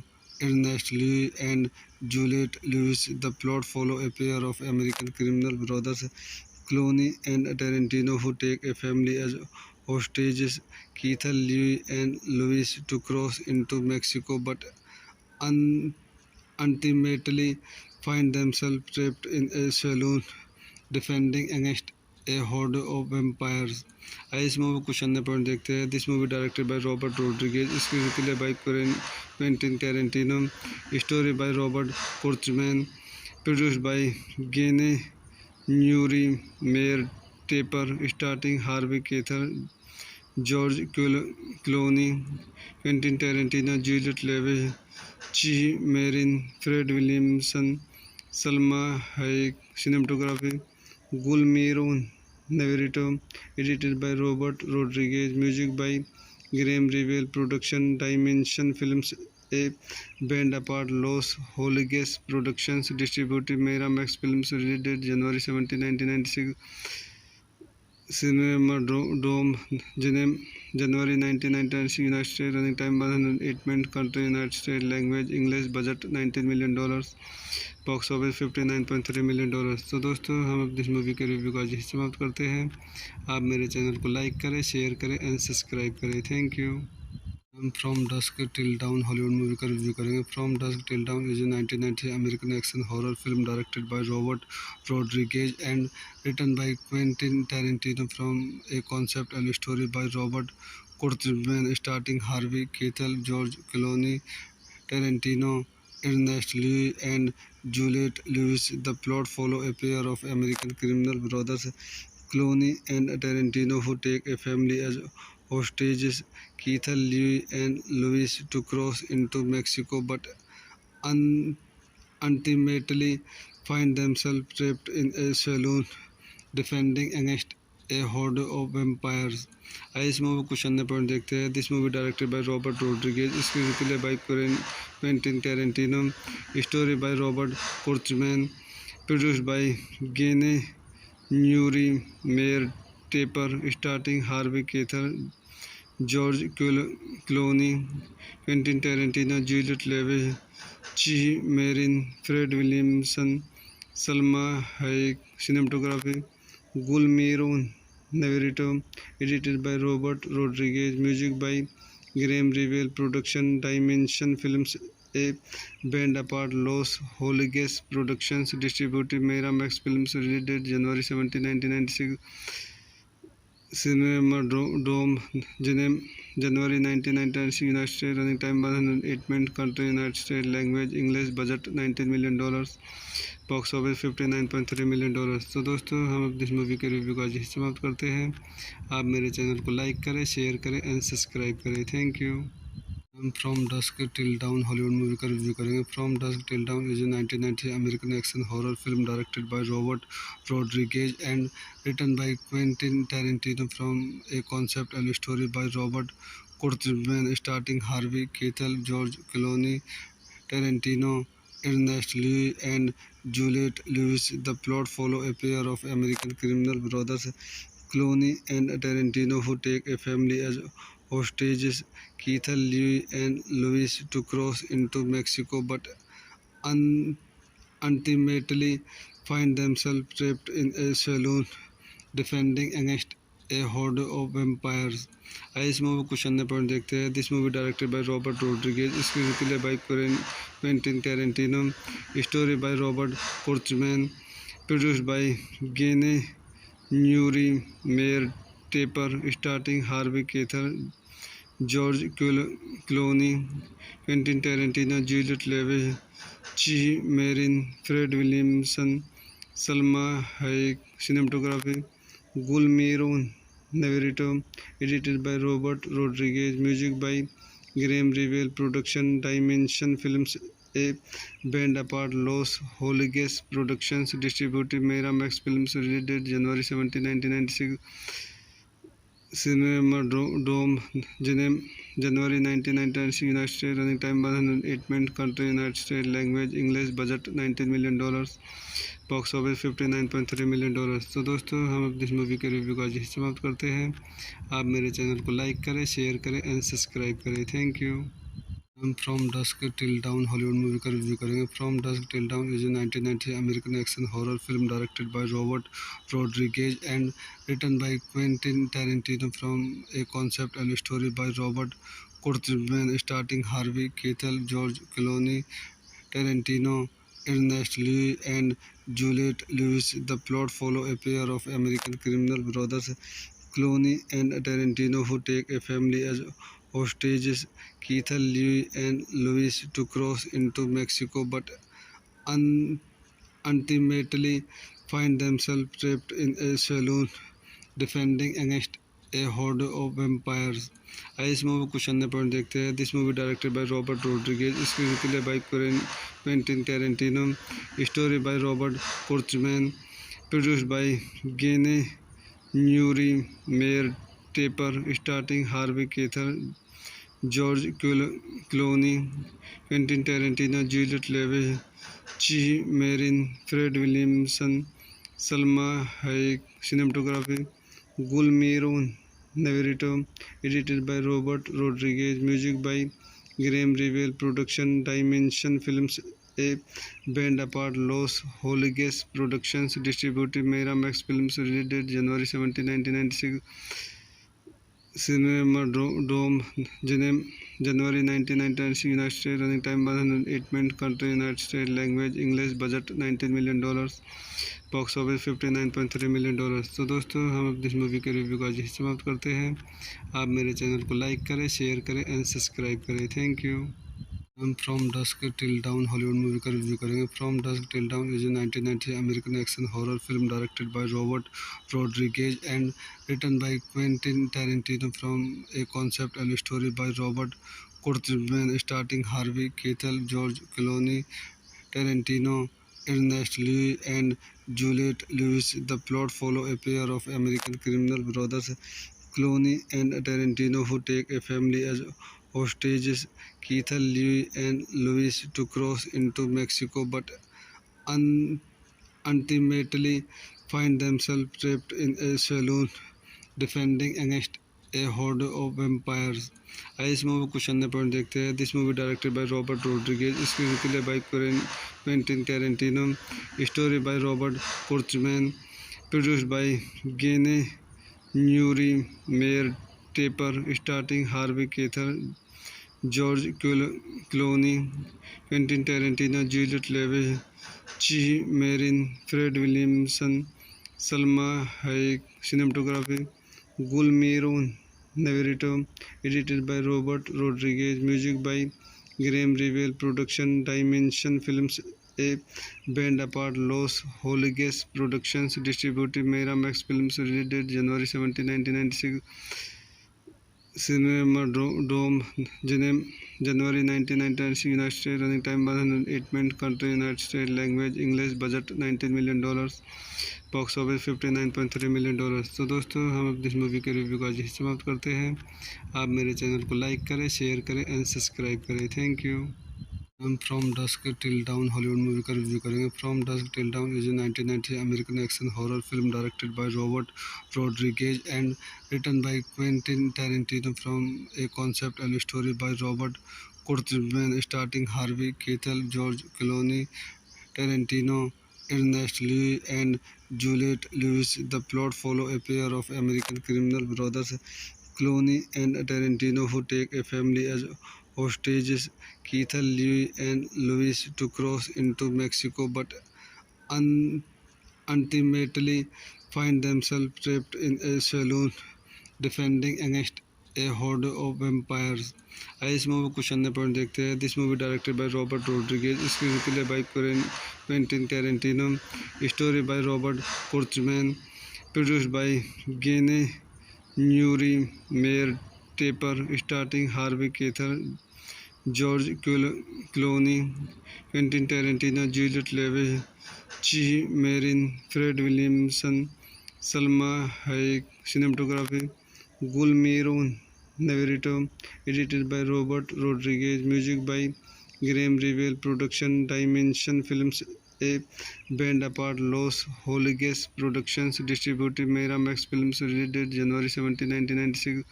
Ernest Lewis and Juliette Lewis. The plot follows a pair of American criminal brothers, Clooney and Tarantino, who take a family as hostages. Keith Lee and Lewis to cross into Mexico, but ultimately find themselves trapped in a saloon, defending against a horde of vampires. आइए इस मूवी कुछ अन्य पॉइंट देखते हैं। This movie directed by Robert Rodriguez, screen play by Quentin Tarantino, story by Robert Kurtzman, produced by गेने न्यूरी, Meir Teper, starting Harvey Keitel, George Clooney, Quentin Tarantino, Juliette Lewis, Cheech Marin, Fred Williamson, Salma Hayek. Cinematography Guillermo Navarrete, edited by Robert Rodriguez, music by Graham Revel, production Dimension Films, a band apart Los Holiges Productions, distributed Miramax Films, released January 17, 1996. Cinema-Dome, January 1996, United States. Running time 108 minutes. Country United States. Language English. Budget $19 million. Box office $59.3 million. तो दोस्तों, हम अपनी इस मूवी के रिव्यू का आज ही समाप्त करते हैं। आप मेरे चैनल को लाइक करें, शेयर करें एंड सब्सक्राइब करें। Thank you. हम from dusk till dawn Hollywood movie का रिव्यू करेंगे। From dusk till dawn is a 1990 American action horror film directed by Robert Rodriguez and written by Quentin Tarantino from a concept and story by Robert Kurtzman starting Harvey Keitel, George Clooney, Tarantino, Ernest Lewis and Juliette Lewis. The plot follows a pair of American criminal brothers, Clooney and Tarantino, who take a family as hostages. Keith Lee and Lewis to cross into Mexico, but ultimately find themselves trapped in a saloon, defending against a horde of vampires. आइए इस मूवी कुछ अन्य पॉइंट देखते हैं। This movie directed by Robert Rodriguez, screen play by Quentin Tarantino, story by Robert Kurtzman, produced by गेने न्यूरी, Meir Teper, starting Harvey Keitel, George Clooney, Quentin Tarantino, Juliette Lewis, Cheech Marin, Fred Williamson, Salma Hayek. Cinematography Guillermo Navarrete, edited by Robert Rodriguez, music by Graham Revel, production Dimension Films, a band apart Los Holiges Productions, distributed Miramax Films, released January 17, 1996. Cinemadrome, January 1996, United States, running time 108 minutes, country United States, language English, budget $19 million, box office $59.3 million. तो दोस्तों हम अब इस मूवी के रिव्यू का आज ही समाप्त करते हैं। आप मेरे चैनल को लाइक करें, शेयर करें एंड सब्सक्राइब करें। Thank you. हम from dusk till dawn Hollywood movie का रिव्यू करेंगे। From dusk till dawn is a 1990 American action horror film directed by Robert Rodriguez and written by Quentin Tarantino from a concept and story by Robert Kurtzman starting Harvey Keitel, George Clooney, Tarantino, Ernest Lewis, and Juliette Lewis. The plot follows a pair of American criminal brothers, Clooney and Tarantino, who take a family as hostages. Keith Lee and Lewis to cross into Mexico, but ultimately find themselves trapped in a saloon, defending against a horde of vampires. आइए इस मूवी को अन्य पॉइंट देखते हैं। This movie directed by Robert Rodriguez, screen play by Quentin Tarantino, story by Robert Kurtzman, produced by गेने न्यूरी, Meir Teper, starting Harvey Keitel, George Clooney, Quentin Tarantino, Juliette Lewis, Cheech Marin, Fred Williamson, Salma Hayek. Cinematography Guillermo Navarrete, edited by Robert Rodriguez, music by Graham Revel, production Dimension Films, a band apart Los Holiges Productions, distributed Miramax Films, released January 17, 1996. Cinemadrome, January 1996, United States, running time 108 minutes, country United States, language English, budget $19 million, box office $59.3 million. तो दोस्तों हम अब इस मूवी के रिव्यू का आज ही समाप्त करते हैं। आप मेरे चैनल को लाइक करें, शेयर करें एंड सब्सक्राइब करें। Thank you. हम from dusk till dawn Hollywood movie का रिव्यू करेंगे। From dusk till dawn is a 1990 American action horror film directed by Robert Rodriguez and written by Quentin Tarantino from a concept and story by Robert Kurtzman starting Harvey Keitel, George Clooney, Tarantino, Ernest Lewis, and Juliette Lewis. The plot follows a pair of American criminal brothers, Clooney and Tarantino, who take a family as hostages. Keith Lee and Lewis to cross into Mexico, but ultimately find themselves trapped in a saloon, defending against a horde of vampires. आइए इस मूवी को अन्य पॉइंट देखते हैं। This movie directed by Robert Rodriguez, screen play by Quentin Tarantino, story by Robert Kurtzman, produced by गेने न्यूरी, Meir Teper, starting Harvey Keitel, George Clooney, Quentin Tarantino, Juliette Lewis, Cheech Marin, Fred Williamson, Salma Hayek. Cinematography Guillermo Navarrete, edited by Robert Rodriguez, music by Graham Revel, production Dimension Films, a band apart Los Holiges Productions, distributed Miramax Films, released January 17, 1996. Cinemadrome, January 1996, United States, running time 108 minutes, country United States, language English, budget $19 million, box office $59.3 million. तो दोस्तों हम अब इस मूवी के रिव्यू का आज ही समाप्त करते हैं। आप मेरे चैनल को लाइक करें, शेयर करें एंड सब्सक्राइब करें। Thank you. हम from dusk till dawn Hollywood movie का रिव्यू करेंगे। From dusk till dawn is a 1990 American action horror film directed by Robert Rodriguez and written by Quentin Tarantino from a concept and story by Robert Kurtzman starting Harvey Keitel, George Clooney, Tarantino, Ernest Lewis, and Juliette Lewis. The plot follows a pair of American criminal brothers, Clooney and Tarantino, who take a family as hostages. Keith Lee and Lewis to cross into Mexico, but ultimately find themselves trapped in a saloon, defending against a horde of vampires. आइए इस मूवी को अन्य पॉइंट देखते हैं। This movie directed by Robert Rodriguez, screen play by Quentin Tarantino, story by Robert Kurtzman, produced by Gene Newry, Mayor Taper, starring Harvey Keitel, George Clooney, Quentin Tarantino, Juliette Lewis, Chi Marin, Fred Williamson, Salma Hayek. Cinematography Guillermo Navarrete, edited by Robert Rodriguez, music by Graham Revell, production Dimension Films, a band apart Los Holiges Productions, distributed Miramax Films, released January 17, 1996. Cinemadrome, January 1996, United States. Running time 108 minutes. Country United States. Language English. Budget $19 million. Box office $59.3 million. तो दोस्तों हम अब इस मूवी के रिव्यू का आज ही समाप्त करते हैं। आप मेरे चैनल को लाइक करें, शेयर करें एंड सब्सक्राइब करें। Thank you. हम from dusk till dawn Hollywood movie का रिव्यू करेंगे। From dusk till dawn is a 1990 American action horror film directed by Robert Rodriguez and written by Quentin Tarantino from a concept and story by Robert Kurtzman, starring Harvey Keitel, George Clooney, Tarantino, Ernest Lewis, and Juliette Lewis. The plot follows a pair of American criminal brothers, Clooney and Tarantino, who take a family as hostages. Keitel, Lewis, and Lewis to cross into Mexico, but ultimately find themselves trapped in a saloon, defending against a horde of vampires. आइए इस मूवी को क्वेश्चन पॉइंट देखते हैं। This movie directed by Robert Rodriguez, screen play by Quentin Tarantino, story by Robert Kurtzman, produced by गेने न्यूरी, Meir Teper, starting Harvey Keitel, George Clooney, Quentin Tarantino, Juliette Lewis, Cheech Marin, Fred Williamson, Salma Hayek. Cinematography Guillermo Navarrete, edited by Robert Rodriguez, music by Graham Revell, production Dimension Films, a band apart Los Holiges Productions, distributed Miramax Films, released January 17, 1996.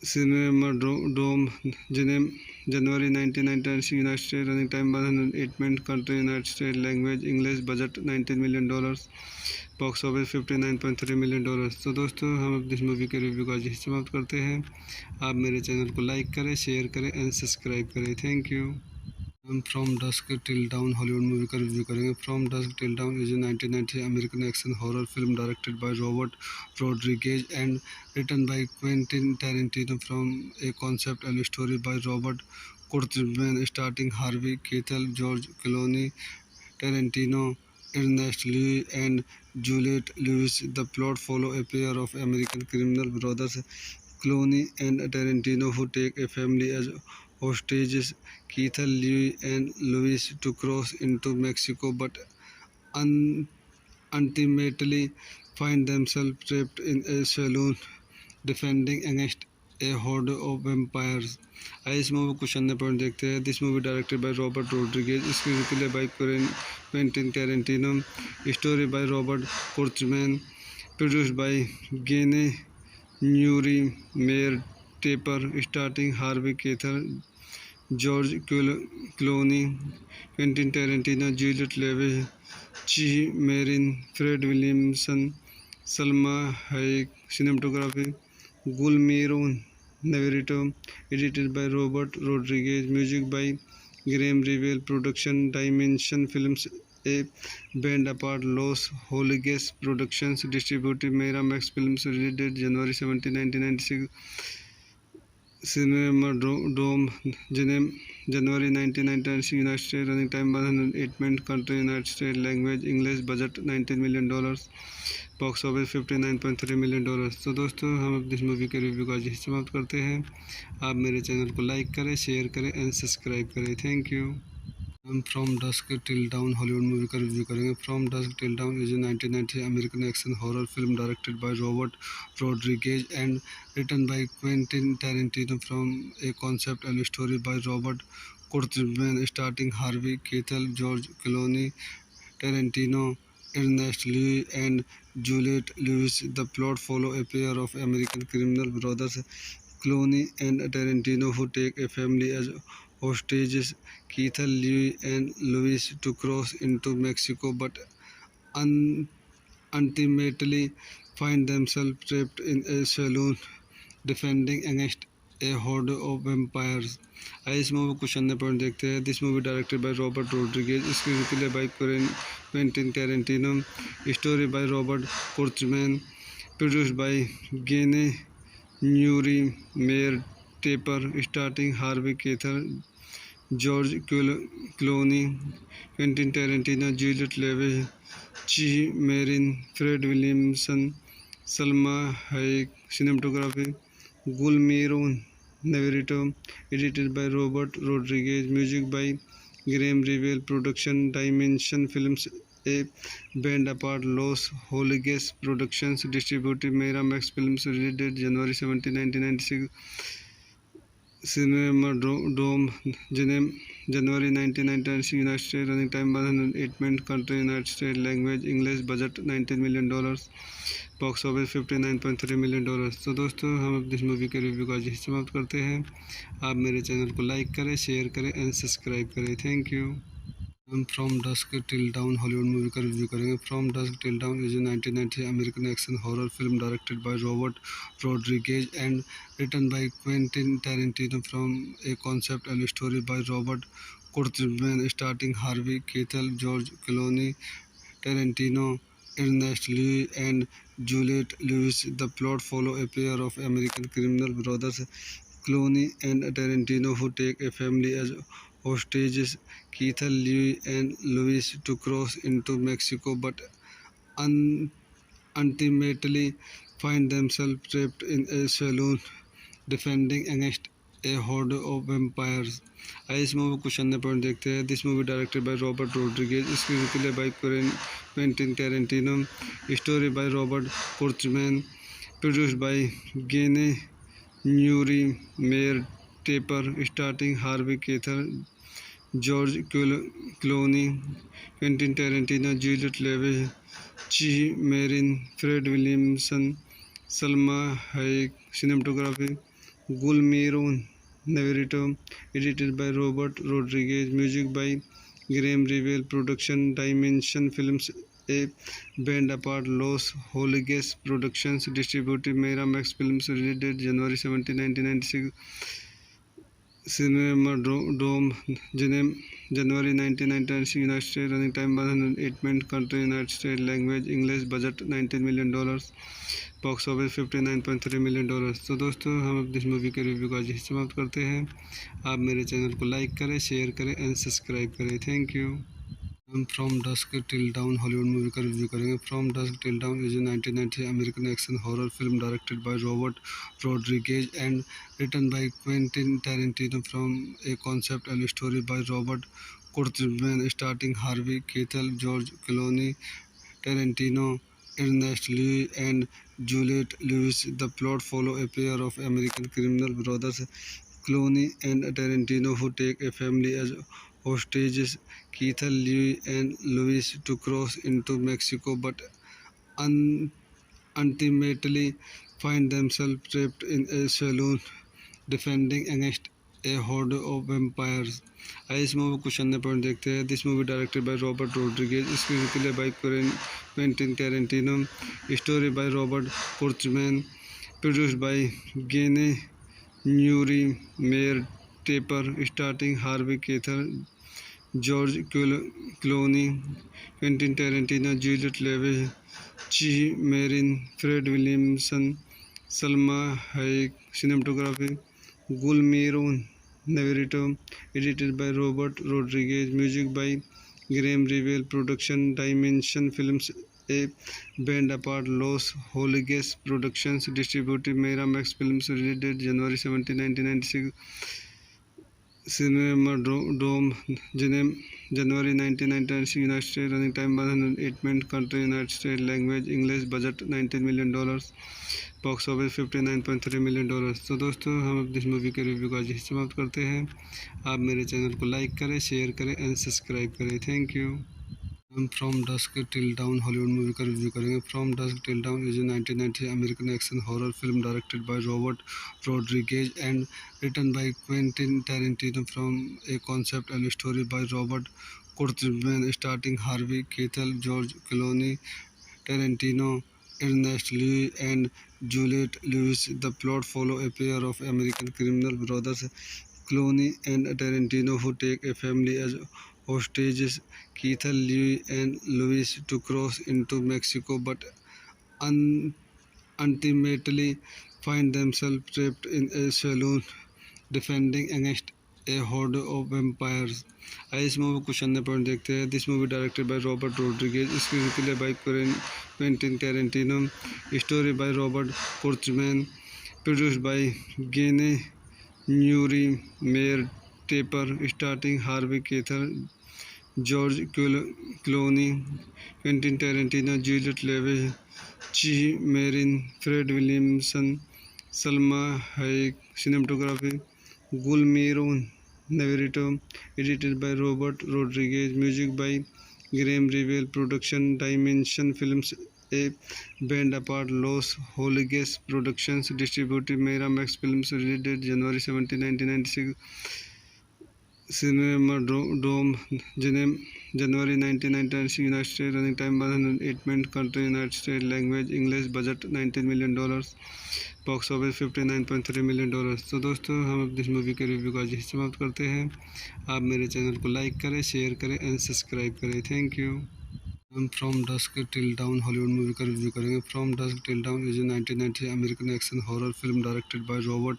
Cinemadrome, January 1996, United States. Running time 108 minutes. Country United States. Language English. Budget $19 million. Box office $59.3 million. तो दोस्तों हम अब इस मूवी के रिव्यू का आज ही समाप्त करते हैं। आप मेरे चैनल को लाइक करें, शेयर करें एंड सब्सक्राइब करें। Thank you. हम from dusk till dawn Hollywood movie का रिव्यू करेंगे। From dusk till dawn is a 1990 American action horror film directed by Robert Rodriguez and written by Quentin Tarantino from a concept and story by Robert Kurtzman, starring Harvey Keitel, George Clooney, Tarantino, Ernest Lewis, and Juliette Lewis. The plot follows a pair of American criminal brothers, Clooney and Tarantino, who take a family as hostages. Keitel, Lewis, and Lewis to cross into Mexico, but ultimately find themselves trapped in a saloon, defending against a horde of vampires. आइए इस मूवी को क्वेश्चन पॉइंट देखते हैं। This movie directed by Robert Rodriguez, screen play by Quentin Tarantino, story by Robert Kurtzman, produced by गेने न्यूरी, Meir Teper, starting Harvey Keitel, George Clooney, Quentin Tarantino, Juliette Lewis, Cheech Marin, Fred Williamson, Salma Hayek. Cinematography Guillermo Navarrete, edited by Robert Rodriguez, ultimately find themselves trapped in a saloon, defending against a horde of vampires. आइए इस मूवी को क्वेश्चन पॉइंट देखते हैं। This movie directed by Robert Rodriguez, screen play by Quentin Tarantino, story by Robert Kurtzman, produced by गेने न्यूरी, Meir Teper, starting Harvey Keitel, George Clooney, Quentin Tarantino, Juliette Lewis, Cheech Marin, Fred Williamson, Salma Hayek. Cinematography Guillermo Navarrete, edited by Robert Rodriguez, music by Graham Revell, production Dimension Films, a band apart Los Holiges Productions, distributed Miramax Films, released January 17, 1996. Cinemadrome, January 1996, United States. Running time 108 minutes. Country United States. Language English. Budget $19 million. Box office $59.3 million. तो दोस्तों हम अब इस मूवी के रिव्यू का आज ही समाप्त करते हैं। आप मेरे चैनल को लाइक करें, शेयर करें एंड सब्सक्राइब करें। Thank you. हम from dusk till dawn Hollywood movie का रिव्यू करेंगे। From dusk till dawn is a 1990 American action horror film directed by Robert Rodriguez and written by Quentin Tarantino from a concept and story by Robert Kurtzman, starring Harvey Keitel, George Clooney, Tarantino, Ernest Lewis, and Juliette Lewis. The plot follows a pair of American criminal brothers, Clooney and Tarantino, who take a family as hostages. Keitel, Lewis, and Lewis to cross into Mexico, but ultimately find themselves trapped in a saloon defending against a horde of vampires. आइए इस मूवी को क्वेश्चन पॉइंट देखते हैं। This movie directed by Robert Rodriguez, screen play by Quentin Tarantino, story by Robert Kurtzman, produced by Gene Newry, Mayor Taper, starring Harvey Keitel, George Clooney, Quentin Tarantino, Juliette Lewis, Chi Marin, Fred Williamson, Salma Hayek. Cinematography Guillermo Navarrete, edited by Robert Rodriguez, music by Graham Revel, production Dimension Films, a band apart Los Holiges Productions, distributed Miramax Films, released January 17, 1996, Cinemadrome, January 1996, United States, running time 108 minutes, country United States, language English, budget $19 million, box office $59.3 million. तो दोस्तों हम अब इस मूवी के रिव्यू का आज समाप्त करते हैं। आप मेरे चैनल को लाइक करें, शेयर करें एंड सब्सक्राइब करें। Thank you. हम from dusk till dawn Hollywood movie का रिव्यू करेंगे। From dusk till dawn is a 1990 American action horror film directed by Robert Rodriguez and written by Quentin Tarantino from a concept and story by Robert Kurtzman, starting Harvey Keitel, George Clooney, Tarantino, Ernest Lewis, and Juliette Lewis. The plot follows a pair of American criminal brothers, Clooney and Tarantino, who take a family as hostages. Keith Lee and Lewis to cross into Mexico, but ultimately find themselves trapped in a saloon defending against a horde of vampires. आइए इस मूवी को क्वेश्चन पॉइंट देखते हैं। This movie directed by Robert Rodriguez, screen play by Quentin Tarantino, story by Robert Kurtzman, produced by Gene Newry, Mayor Taper, starring Harvey Keitel, George Clooney, Quentin Tarantino, Juliette Lewis, Chi Marin, Fred Williamson, Salma Hayek. Cinematography Guillermo Navarrete, edited by Robert Rodriguez, music by Graham Revel, production Dimension Films, a band apart Los Holiges Productions, distributed Miramax Films, released January 17, 1996, Cinemadrome, January 1996, United States, running time 108 minutes, country United States, language English, budget $19 million, box office $59.3 million. तो दोस्तों हम अब इस मूवी के रिव्यू का आज समाप्त करते हैं। आप मेरे चैनल को लाइक करें, शेयर करें एंड सब्सक्राइब करें। Thank you. हम from dusk till dawn Hollywood movie का रिव्यू करेंगे। From dusk till dawn is a 1990 American action horror film directed by Robert Rodriguez and written by Quentin Tarantino from a concept and story by Robert Kurtzman, starting Harvey Keitel, George Clooney, Tarantino, Ernest Lewis, and Juliette Lewis. The plot follows a pair of American criminal brothers, Clooney and Tarantino, who take a family as hostages. Keith Lee and Lewis to cross into Mexico, but ultimately find themselves trapped in a saloon defending against a horde of vampires. आइए इस मूवी को क्वेश्चन पॉइंट देखते हैं। This movie directed by Robert Rodriguez, screen play by Quentin Tarantino, story by Robert Kurtzman, produced by Gene Newry, Mayor Taper, starring Harvey Keitel, George Clooney, Quentin Tarantino, Juliette Lewis, Chi Marin, Fred Williamson, Salma Hayek. Cinematography Guillermo Navarrete, edited by Robert Rodriguez, music by Graham Revel, production Dimension Films, a band apart Los Holiges Productions, distributed Miramax Films, released January 17, 1996, Cinemadrome, January 1996, United States, running time 108 minutes, country United States, language English, budget $19 million, box office $59.3 million. तो दोस्तों हम अब इस मूवी के रिव्यू का आज समाप्त करते हैं। आप मेरे चैनल को लाइक करें, शेयर करें एंड सब्सक्राइब करें। Thank you. हम from dusk till dawn Hollywood movie का रिव्यू करेंगे। From dusk till dawn is a 1990 American action horror film directed by Robert Rodriguez and written by Quentin Tarantino from a concept and story by Robert Kurtzman, starring Harvey Keitel, George Clooney, Tarantino, Ernest Lewis, and Juliette Lewis. The plot follows a pair of American criminal brothers, Clooney and Tarantino, who take a family as hostages. Keith Lee and Lewis to cross into Mexico, but un- ultimately find themselves trapped in a saloon defending against a horde of vampires. आइए इस मूवी कुछ अन्य पॉइंट देखते हैं। This movie directed by Robert Rodriguez, screen play by Quentin Tarantino, story by Robert Kurtzman, produced by गेने न्यूरी, Meir Teper, starting Harvey Keitel, George Clooney, Quentin Tarantino, Juliette Lewis, Cheech Marin, Fred Williamson, Salma Hayek, cinematography Guillermo Navarrete, edited by Robert Rodriguez, music by Graham Revel, production Dimension Films, a band apart Los Holiges Productions, distributed Miramax Films, released January 17, 1996, Cinemadrome, January 1996, United States, running time 108 minutes, country United States, language English, budget $19 million, box office $59.3 million. तो दोस्तों हम अपनी इस मूवी के रिव्यू का आज ही समाप्त करते हैं। आप मेरे चैनल को लाइक करें, शेयर करें एंड सब्सक्राइब करें। Thank you. हम from dusk till dawn Hollywood movie का रिव्यू करेंगे। From dusk till dawn is a 1990 American action horror film directed by Robert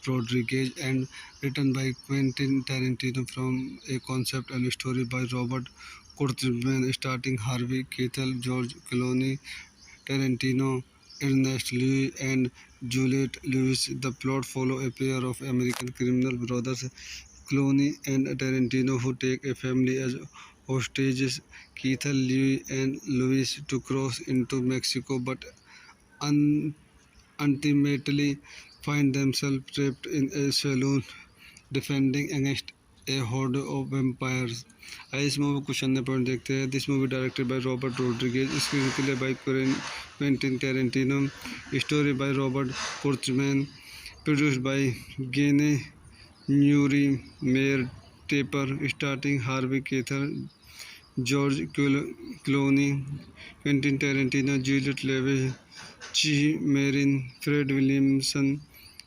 Rodriguez and written by Quentin Tarantino from a concept and story by Robert Kurtzman, starting Harvey Keitel, George Clooney, Tarantino, Ernest Lewis, and Juliette Lewis. The plot follows a pair of American criminal brothers, Clooney and Tarantino, who take a family as hostages. Keith Lee and Lewis to cross into Mexico, but un- ultimately find themselves trapped in a saloon defending against a horde of vampires. आइए इस मूवी कुछ अन्य पॉइंट देखते हैं। This movie directed by Robert Rodriguez, screen play by Quentin Tarantino, story by Robert Kurtzman, produced by गेने न्यूरी, Meir Teper, starting Harvey Keitel, George Clooney, Quentin Tarantino, Juliette Lewis, Cheech Marin, Fred Williamson,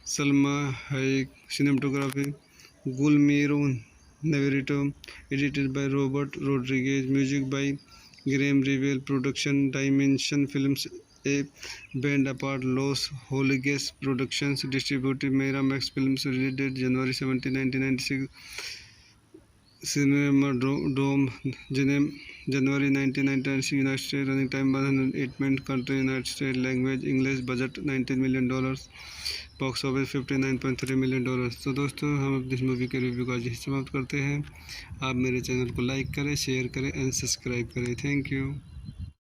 Salma Hayek, cinematography Guillermo Navarrete, edited by Robert Rodriguez, music by Graham Revel, production Dimension Films, a band apart Los Holiges Productions, distributed Miramax Films, released January 17, 1996, Cinemadrome, January 1996, United States, running time 108 minutes, country United States, language English, budget $19 million, box office $59.3 million. तो दोस्तों हम अपनी इस मूवी के रिव्यू का आज ही समाप्त करते हैं। आप मेरे चैनल को लाइक करें, शेयर करें एंड सब्सक्राइब करें। Thank you.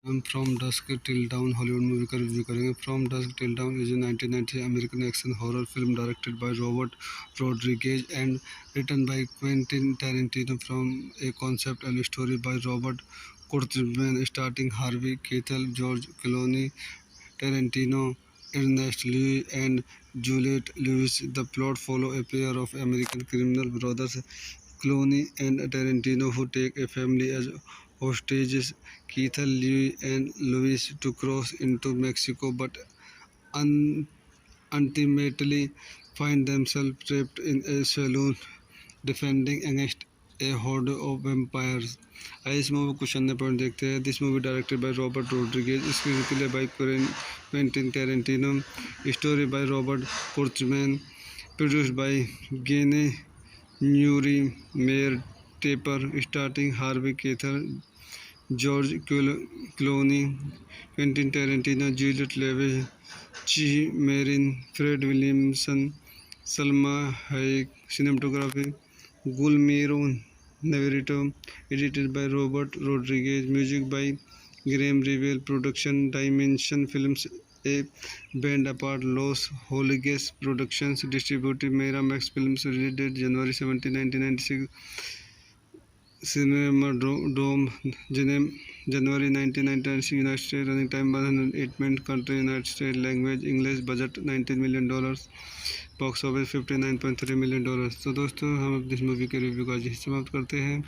हम from dusk till dawn Hollywood movie का रिव्यू करेंगे। From dusk till dawn is a 1990 American action horror film directed by Robert Rodriguez and written by Quentin Tarantino from a concept and story by Robert Kurtzman, starting Harvey Keitel, George Clooney, Tarantino, Ernest Lewis, and Juliette Lewis. The plot follows a pair of American criminal brothers, Clooney and Tarantino, who take a family as hostages. Keith Lee and Lewis to cross into Mexico, but ultimately find themselves trapped in a saloon defending against a horde of vampires. आइए इस मूवी कुछ अन्य पॉइंट देखते हैं। This movie directed by Robert Rodriguez, screen play by Quentin Tarantino, story by Robert Kurtzman, produced by गेने न्यूरी, Meir Teper, starting Harvey Keitel, George Clooney, Quentin Tarantino, Juliette Lewis, Cheech Marin, Fred Williamson, Salma Hayek, cinematography Guillermo Navarrete, edited by Robert Rodriguez, music by Graham Revel, production Dimension Films, a band apart Los Holiges Productions, distributed Miramax Films, released January 17, 1996, Cinemadrome, January 1996, United States, running time 108 minutes, country United States, language English, budget $19 million, box office $59.3 million. तो दोस्तों हम अपनी इस मूवी के रिव्यू का आज ही समाप्त करते हैं।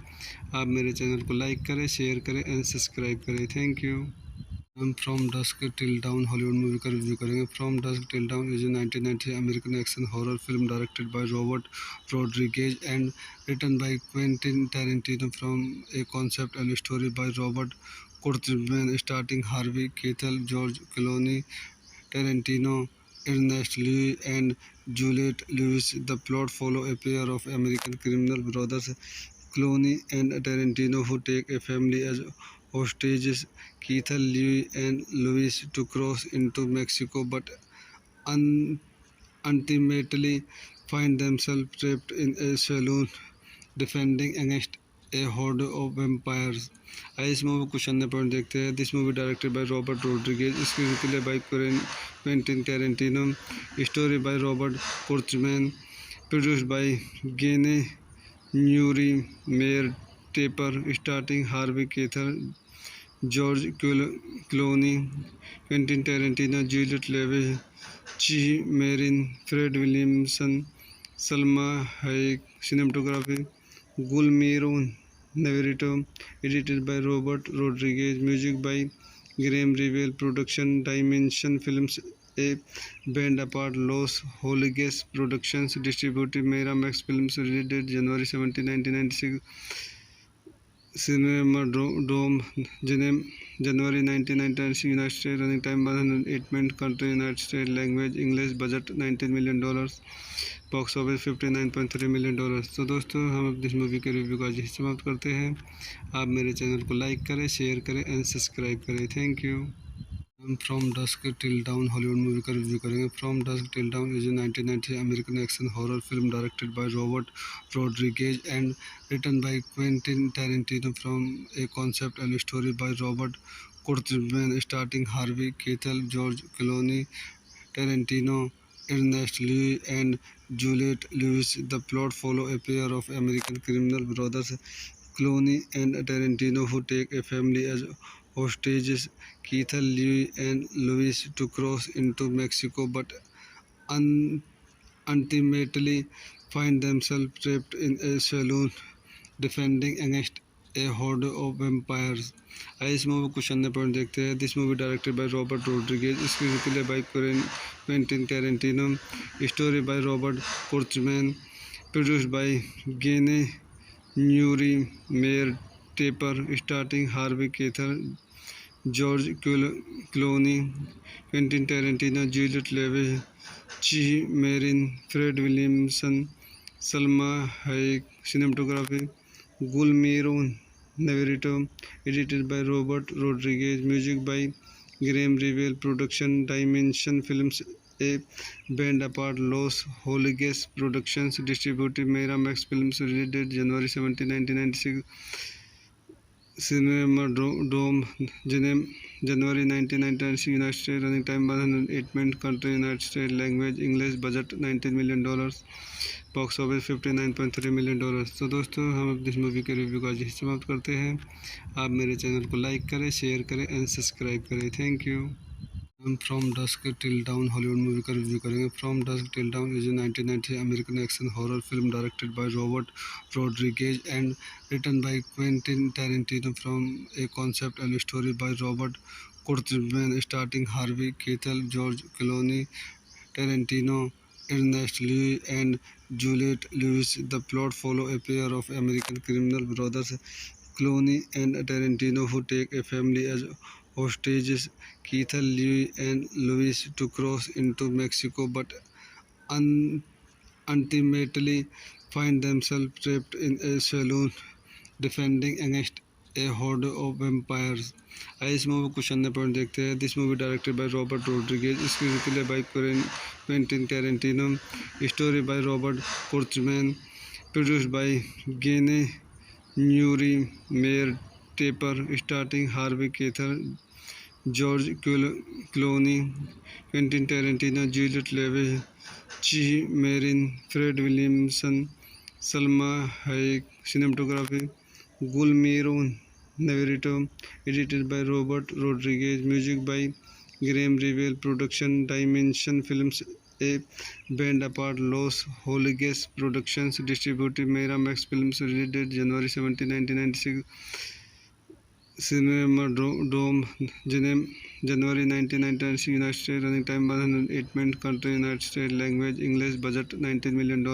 आप मेरे चैनल को लाइक करें, शेयर करें एंड सब्सक्राइब करें। Thank you. हम from dusk till dawn Hollywood movie का रिव्यू करेंगे। From dusk till dawn is a 1990 American action horror film directed by Robert Rodriguez and written by Quentin Tarantino from a concept and story by Robert Kurtzman starring Harvey Keitel, George Clooney, Tarantino, Ernest Lewis, and Juliette Lewis. The plot follows a pair of American criminal brothers, Clooney and Tarantino, who take a family as hostages. Keitel, Lewis, and Lewis to cross into Mexico, but un- ultimately find themselves trapped in a saloon defending against a horde of vampires. आइए इस मूवी को कुछ अन्य पॉइंट देखते हैं। This movie directed by Robert Rodriguez, screen play by Quentin Tarantino, story by Robert Kurtzman, produced by गेने न्यूरी Meir Teper, starting Harvey Keitel, George Clooney, Quentin Tarantino, Juliette Lewis, Cheech Marin, Fred Williamson, Salma Hayek, cinematography Guillermo Navarrete, edited by Robert Rodriguez, music by Graham Revel, production Dimension Films, a band apart Los Holiges Productions, distributed Miramax Films, released January 17, 1996, Cinema January 1996, United States, running time 108 minutes, country United States, language English, budget $19 million, box office $59.3 million. तो दोस्तों हम अब इस मूवी के रिव्यू का आज समाप्त करते हैं। आप मेरे चैनल को लाइक करें, शेयर करें एंड सब्सक्राइब करें। Thank you. हम from dusk till dawn Hollywood movie का रिव्यू करेंगे। From dusk till dawn is a 1990 American action horror film directed by Robert Rodriguez and written by Quentin Tarantino from a concept and story by Robert Kurtzman, starting Harvey Keitel, George Clooney, Tarantino, Ernest Lewis, and Juliette Lewis. The plot follows a pair of American criminal brothers, Clooney and Tarantino, who take a family as hostages. Keitel, Lewis, and Lewis to cross into Mexico, but un- ultimately find themselves trapped in a saloon defending against a horde of vampires. आइए इस मूवी को कुछ अन्य पॉइंट देखते हैं। This movie directed by Robert Rodriguez, screen play by Quentin Tarantino, story by Robert Kurtzman, produced by गेने न्यूरी Meir Teper, starting Harvey Keitel, George Clooney, Quentin Tarantino, Juliette Lewis, Cheech Marin, Fred Williamson, Salma Hayek, cinematography Guillermo Navarrete, edited by Robert Rodriguez, music by Graham Revel, production Dimension Films, a band apart Los Holiges Productions, distributed Miramax Films, released January 17, 1996, Cinema January 1996, United States, running time 108 minutes, country United States, language English, budget $19 million, box office $59.3 million. तो दोस्तों हम अब इस मूवी के रिव्यू का आज समाप्त करते हैं। आप मेरे चैनल को लाइक करें, शेयर करें एंड सब्सक्राइब करें। Thank you. हम from dusk till dawn Hollywood movie का रिव्यू करेंगे। From dusk till dawn is a 1990 American action horror film directed by Robert Rodriguez and written by Quentin Tarantino from a concept and story by Robert Kurtzman, starting Harvey Keitel, George Clooney, Tarantino, Ernest Lewis, and Juliette Lewis. The plot follows a pair of American criminal brothers, Clooney and Tarantino, who take a family as hostages. Keitel, Lewis, and Lewis to cross into Mexico, but un- ultimately find themselves trapped in a saloon defending against a horde of vampires. आइए इस मूवी को कुछ अन्य पॉइंट देखते हैं। This movie directed by Robert Rodriguez, screen play by Quentin Tarantino, story by Robert Kurtzman, produced by गेने न्यूरी Meir Teper, starting Harvey Keitel, George Clooney, Quentin Tarantino, Juliette Lewis, Cheech Marin, Fred Williamson, Salma Hayek, cinematography Guillermo Navarrete, edited by Robert Rodriguez, music by Graham Revel, production Dimension Films, a band apart Los Holiges Productions, distributed Miramax Films, released January 17, 1996, Cinema Dome, January 1996, United States, running time 108 minutes, country United States, language English, budget $19 million,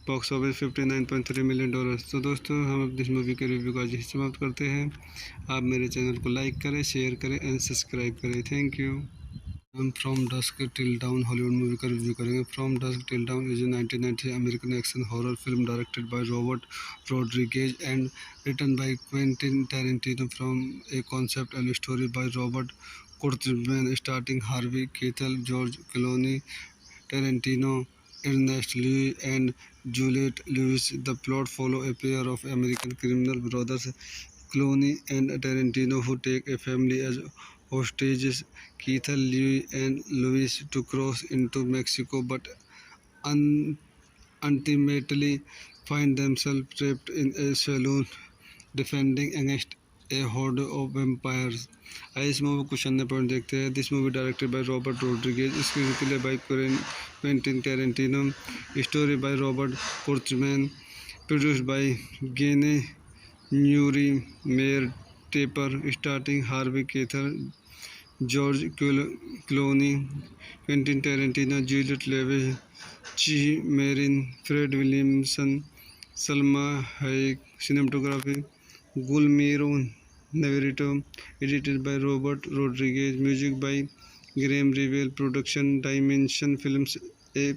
box office $59.3 million। तो दोस्तों हम अब इस मूवी के रिव्यू को आज ही समाप्त करते हैं। आप मेरे चैनल को लाइक करें, शेयर करें एंड सब्सक्राइब करें। Thank you. हम from dusk till dawn Hollywood movie का रिव्यू करेंगे। From dusk till dawn is a 1990 American action horror film directed by Robert Rodriguez and written by Quentin Tarantino from a concept and story by Robert Kurtzman starting Harvey Keitel, George Clooney, Tarantino, Ernest Lewis and Juliette Lewis. The plot follows a pair of American criminal brothers, Clooney and Tarantino, who take a family as hostages. Keith Lee and Lewis to cross into Mexico, but ultimately find themselves trapped in a saloon, defending against a horde of vampires. आइए इस मूवी कुछ अन्य पॉइंट देखते हैं। This movie directed by Robert Rodriguez, screen play by Quentin Tarantino, story by Robert Kurtzman, produced by गेने न्यूरी, Meir Teper, starting Harvey Keitel, George Clooney, Quentin Tarantino, Juliette Lewis, Cheech Marin, Fred Williamson, Salma Hayek, cinematography Guillermo Navarrete, edited by Robert Rodriguez, music by Graham Revell, production Dimension Films, a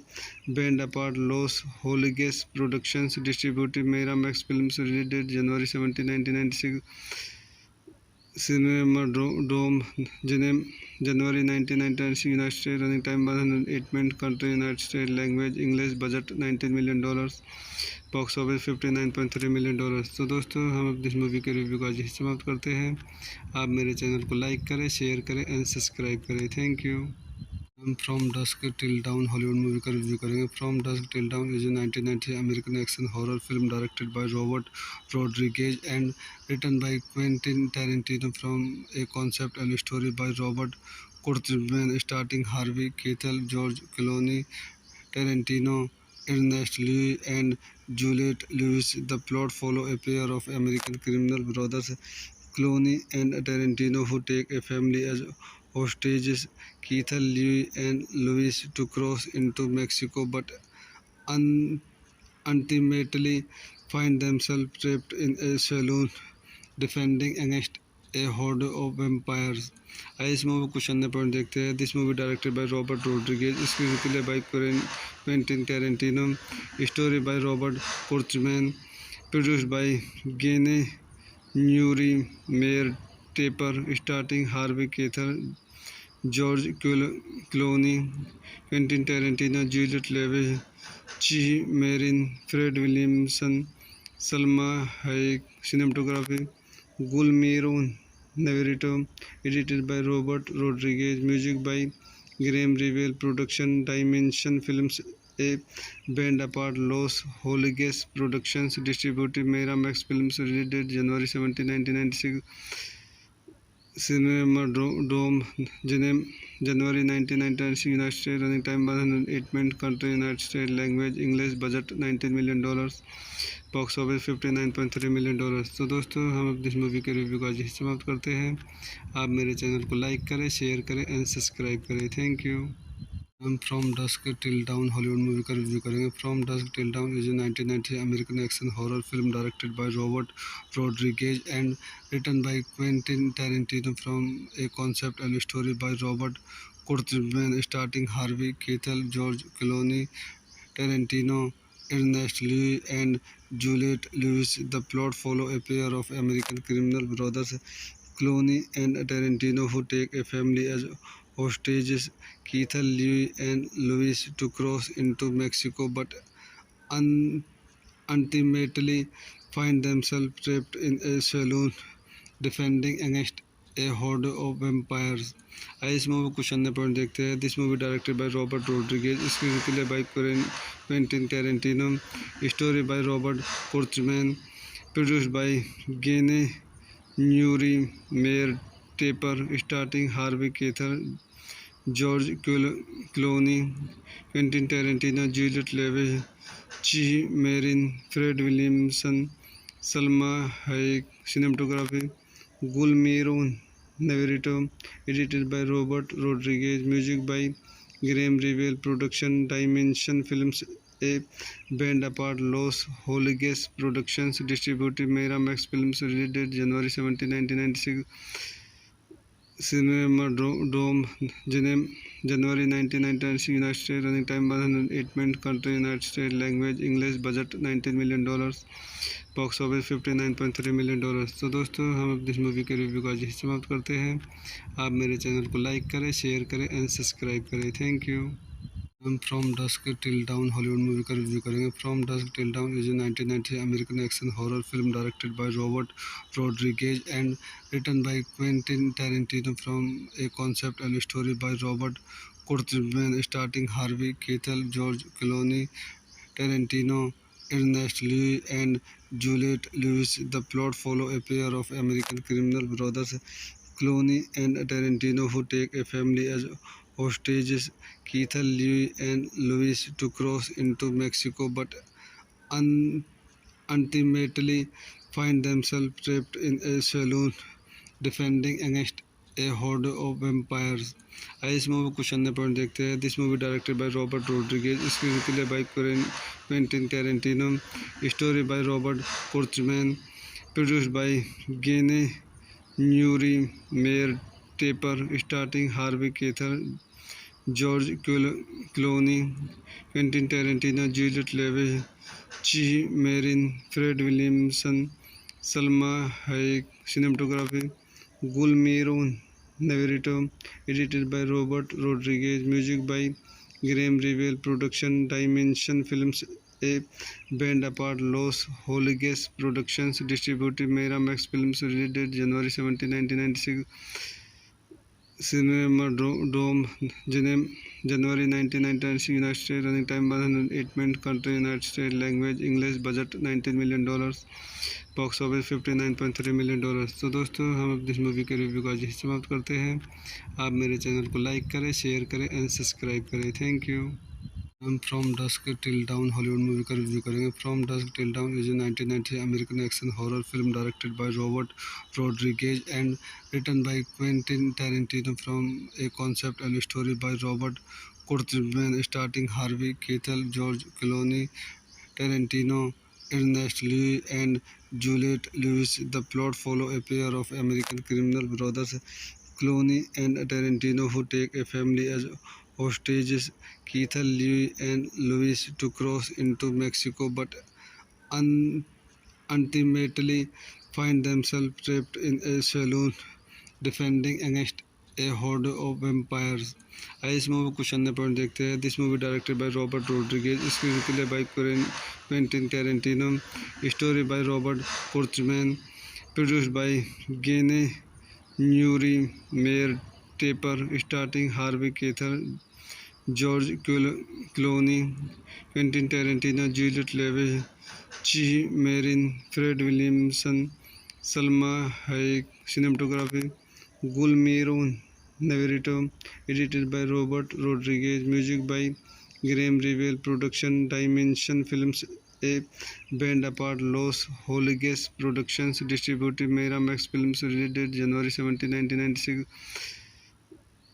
band apart Los Holiges Productions, distributed Miramax Films, released January 17, 1996. Cinema-Dome, January 1996, United States, running time 108 minutes, country United States, language English, budget $19 million, box office $59.3 million। तो दोस्तों हम अब इस मूवी के रिव्यू को आज ही समाप्त करते हैं। आप मेरे चैनल को लाइक करें, शेयर करें एंड सब्सक्राइब करें। Thank you. हम from dusk till dawn Hollywood movie का रिव्यू करेंगे। From dusk till dawn is a 1990 American action horror film directed by Robert Rodriguez and written by Quentin Tarantino from a concept and story by Robert Kurtzman starting Harvey Keitel, George Clooney, Tarantino, Ernest Lewis and Juliette Lewis. The plot follows a pair of American criminal brothers, Clooney and Tarantino, who take a family as hostages. Keith Lee and Lewis to cross into Mexico, but ultimately find themselves trapped in a saloon, defending against a horde of vampires. आइए इस मूवी कुछ अन्य पॉइंट देखते हैं। This movie directed by Robert Rodriguez, screen play by Quentin Tarantino, story by Robert Kurtzman, produced by गेने न्यूरी, Meir Teper, starting Harvey Keitel, George Clooney, Quentin Tarantino, Juliette Lewis, Cheech Marin, Fred Williamson, Salma Hayek, cinematography Guillermo Navarrete, edited by Robert Rodriguez, music by Graham Revell, production Dimension Films, a band apart Los Holiges Productions, distributed Miramax Films, released January 17, 1996. Cinema-Dome, January 1996, United States, running time 108 minutes, country United States, language English, budget $19 million, box office $59.3 million। तो दोस्तों हम अब इस मूवी के रिव्यू को आज ही समाप्त करते हैं। आप मेरे चैनल को लाइक करें, शेयर करें एंड सब्सक्राइब करें। Thank you. हम from dusk till dawn Hollywood movie का रिव्यू करेंगे। From dusk till dawn is a 1990 American action horror film directed by Robert Rodriguez and written by Quentin Tarantino from a concept and story by Robert Kurtzman starting Harvey Keitel, George Clooney, Tarantino, Ernest Lewis and Juliette Lewis. The plot follows a pair of American criminal brothers, Clooney and Tarantino, who take a family as hostages. Keith Lee and Lewis to cross into Mexico, but ultimately find themselves trapped in a saloon, defending against a horde of vampires. आइए इस मूवी कुछ अन्य पॉइंट देखते हैं। This movie directed by Robert Rodriguez, screen play by Quentin Tarantino, story by Robert Kurtzman, produced by गेने न्यूरी, Meir Teper, starting Harvey Keitel, George Clooney, Quentin Tarantino, Juliette Lewis, Cheech Marin, Fred Williamson, Salma Hayek, cinematography Gulmiro Navarrete, edited by Robert Rodriguez, music by Graham Revel, production Dimension Films, a band apart Los Holiges Productions, distributed Miramax Films, released January 17, 1996, Cinema Dome, January 1996, United States, running time 108 minutes, country United States, language English, budget $19 million, box office $59.3 million. तो दोस्तों हम अब इस मूवी के रिव्यू का आज ही समाप्त करते हैं। आप मेरे चैनल को लाइक करें, शेयर करें एंड सब्सक्राइब करें। Thank you. हम from dusk till dawn Hollywood movie का रिव्यू करेंगे। From dusk till dawn is a 1990 American action horror film directed by Robert Rodriguez and written by Quentin Tarantino from a concept and story by Robert Kurtzman starting Harvey Keitel, George Clooney, Tarantino, Ernest Lewis and Juliette Lewis. The plot follows a pair of American criminal brothers, Clooney and Tarantino, who take a family as hostages. Keith Lee and Lewis to cross into Mexico, but ultimately find themselves trapped in a saloon, defending against a horde of vampires. आइए इस मूवी को क्वेश्चन पॉइंट देखते हैं। This movie directed by Robert Rodriguez, screen play by Quentin Tarantino, story by Robert Kurtzman, produced by गेने न्यूरी, Meir Teper, starting Harvey Keitel, George Clooney, Quentin Tarantino, Juliette Lewis, Cheech Marin, Fred Williamson, Salma Hayek. Cinematography Guillermo Navarrete, edited by Robert Rodriguez, music by Graham Revel, production Dimension Films, a band apart Los Holiges Productions, distributed Miramax Films, released January 17, 1996, Cinema Dome, January 1996, United States, running time 108 minutes, country United States, language English, budget $19 million, box office $59.3 million. तो दोस्तों हम अब इस मूवी के रिव्यू का आज ही समाप्त करते हैं। आप मेरे चैनल को लाइक करें, शेयर करें एंड सब्सक्राइब करें। Thank you. हम from dusk till dawn Hollywood movie का रिव्यू करेंगे। From dusk till dawn is a 1990 American action horror film directed by Robert Rodriguez and written by Quentin Tarantino from a concept and story by Robert Kurtzman starting Harvey Keitel, George Clooney, Tarantino, Ernest Lewis and Juliette Lewis. The plot follows a pair of American criminal brothers, Clooney and Tarantino, who take a family as hostages. Keith Lee and Lewis to cross into Mexico, but ultimately find themselves trapped in a saloon, defending against a horde of vampires. आइए इस मूवी को क्वेश्चन पॉइंट देखते हैं। This movie directed by Robert Rodriguez, screen play by Quentin Tarantino, story by Robert Kurtzman, produced by गेने न्यूरी, Meir Teper, starting Harvey Keitel, George Clooney, Quentin Tarantino, Juliette Lewis, Cheech Marin, Fred Williamson, Salma Hayek. Cinematography Guillermo Navarrete, edited by Robert Rodriguez, music by Graham Revel, production Dimension Films, a band apart Los Holiges Productions, distributed Miramax Films, released January 17, 1996,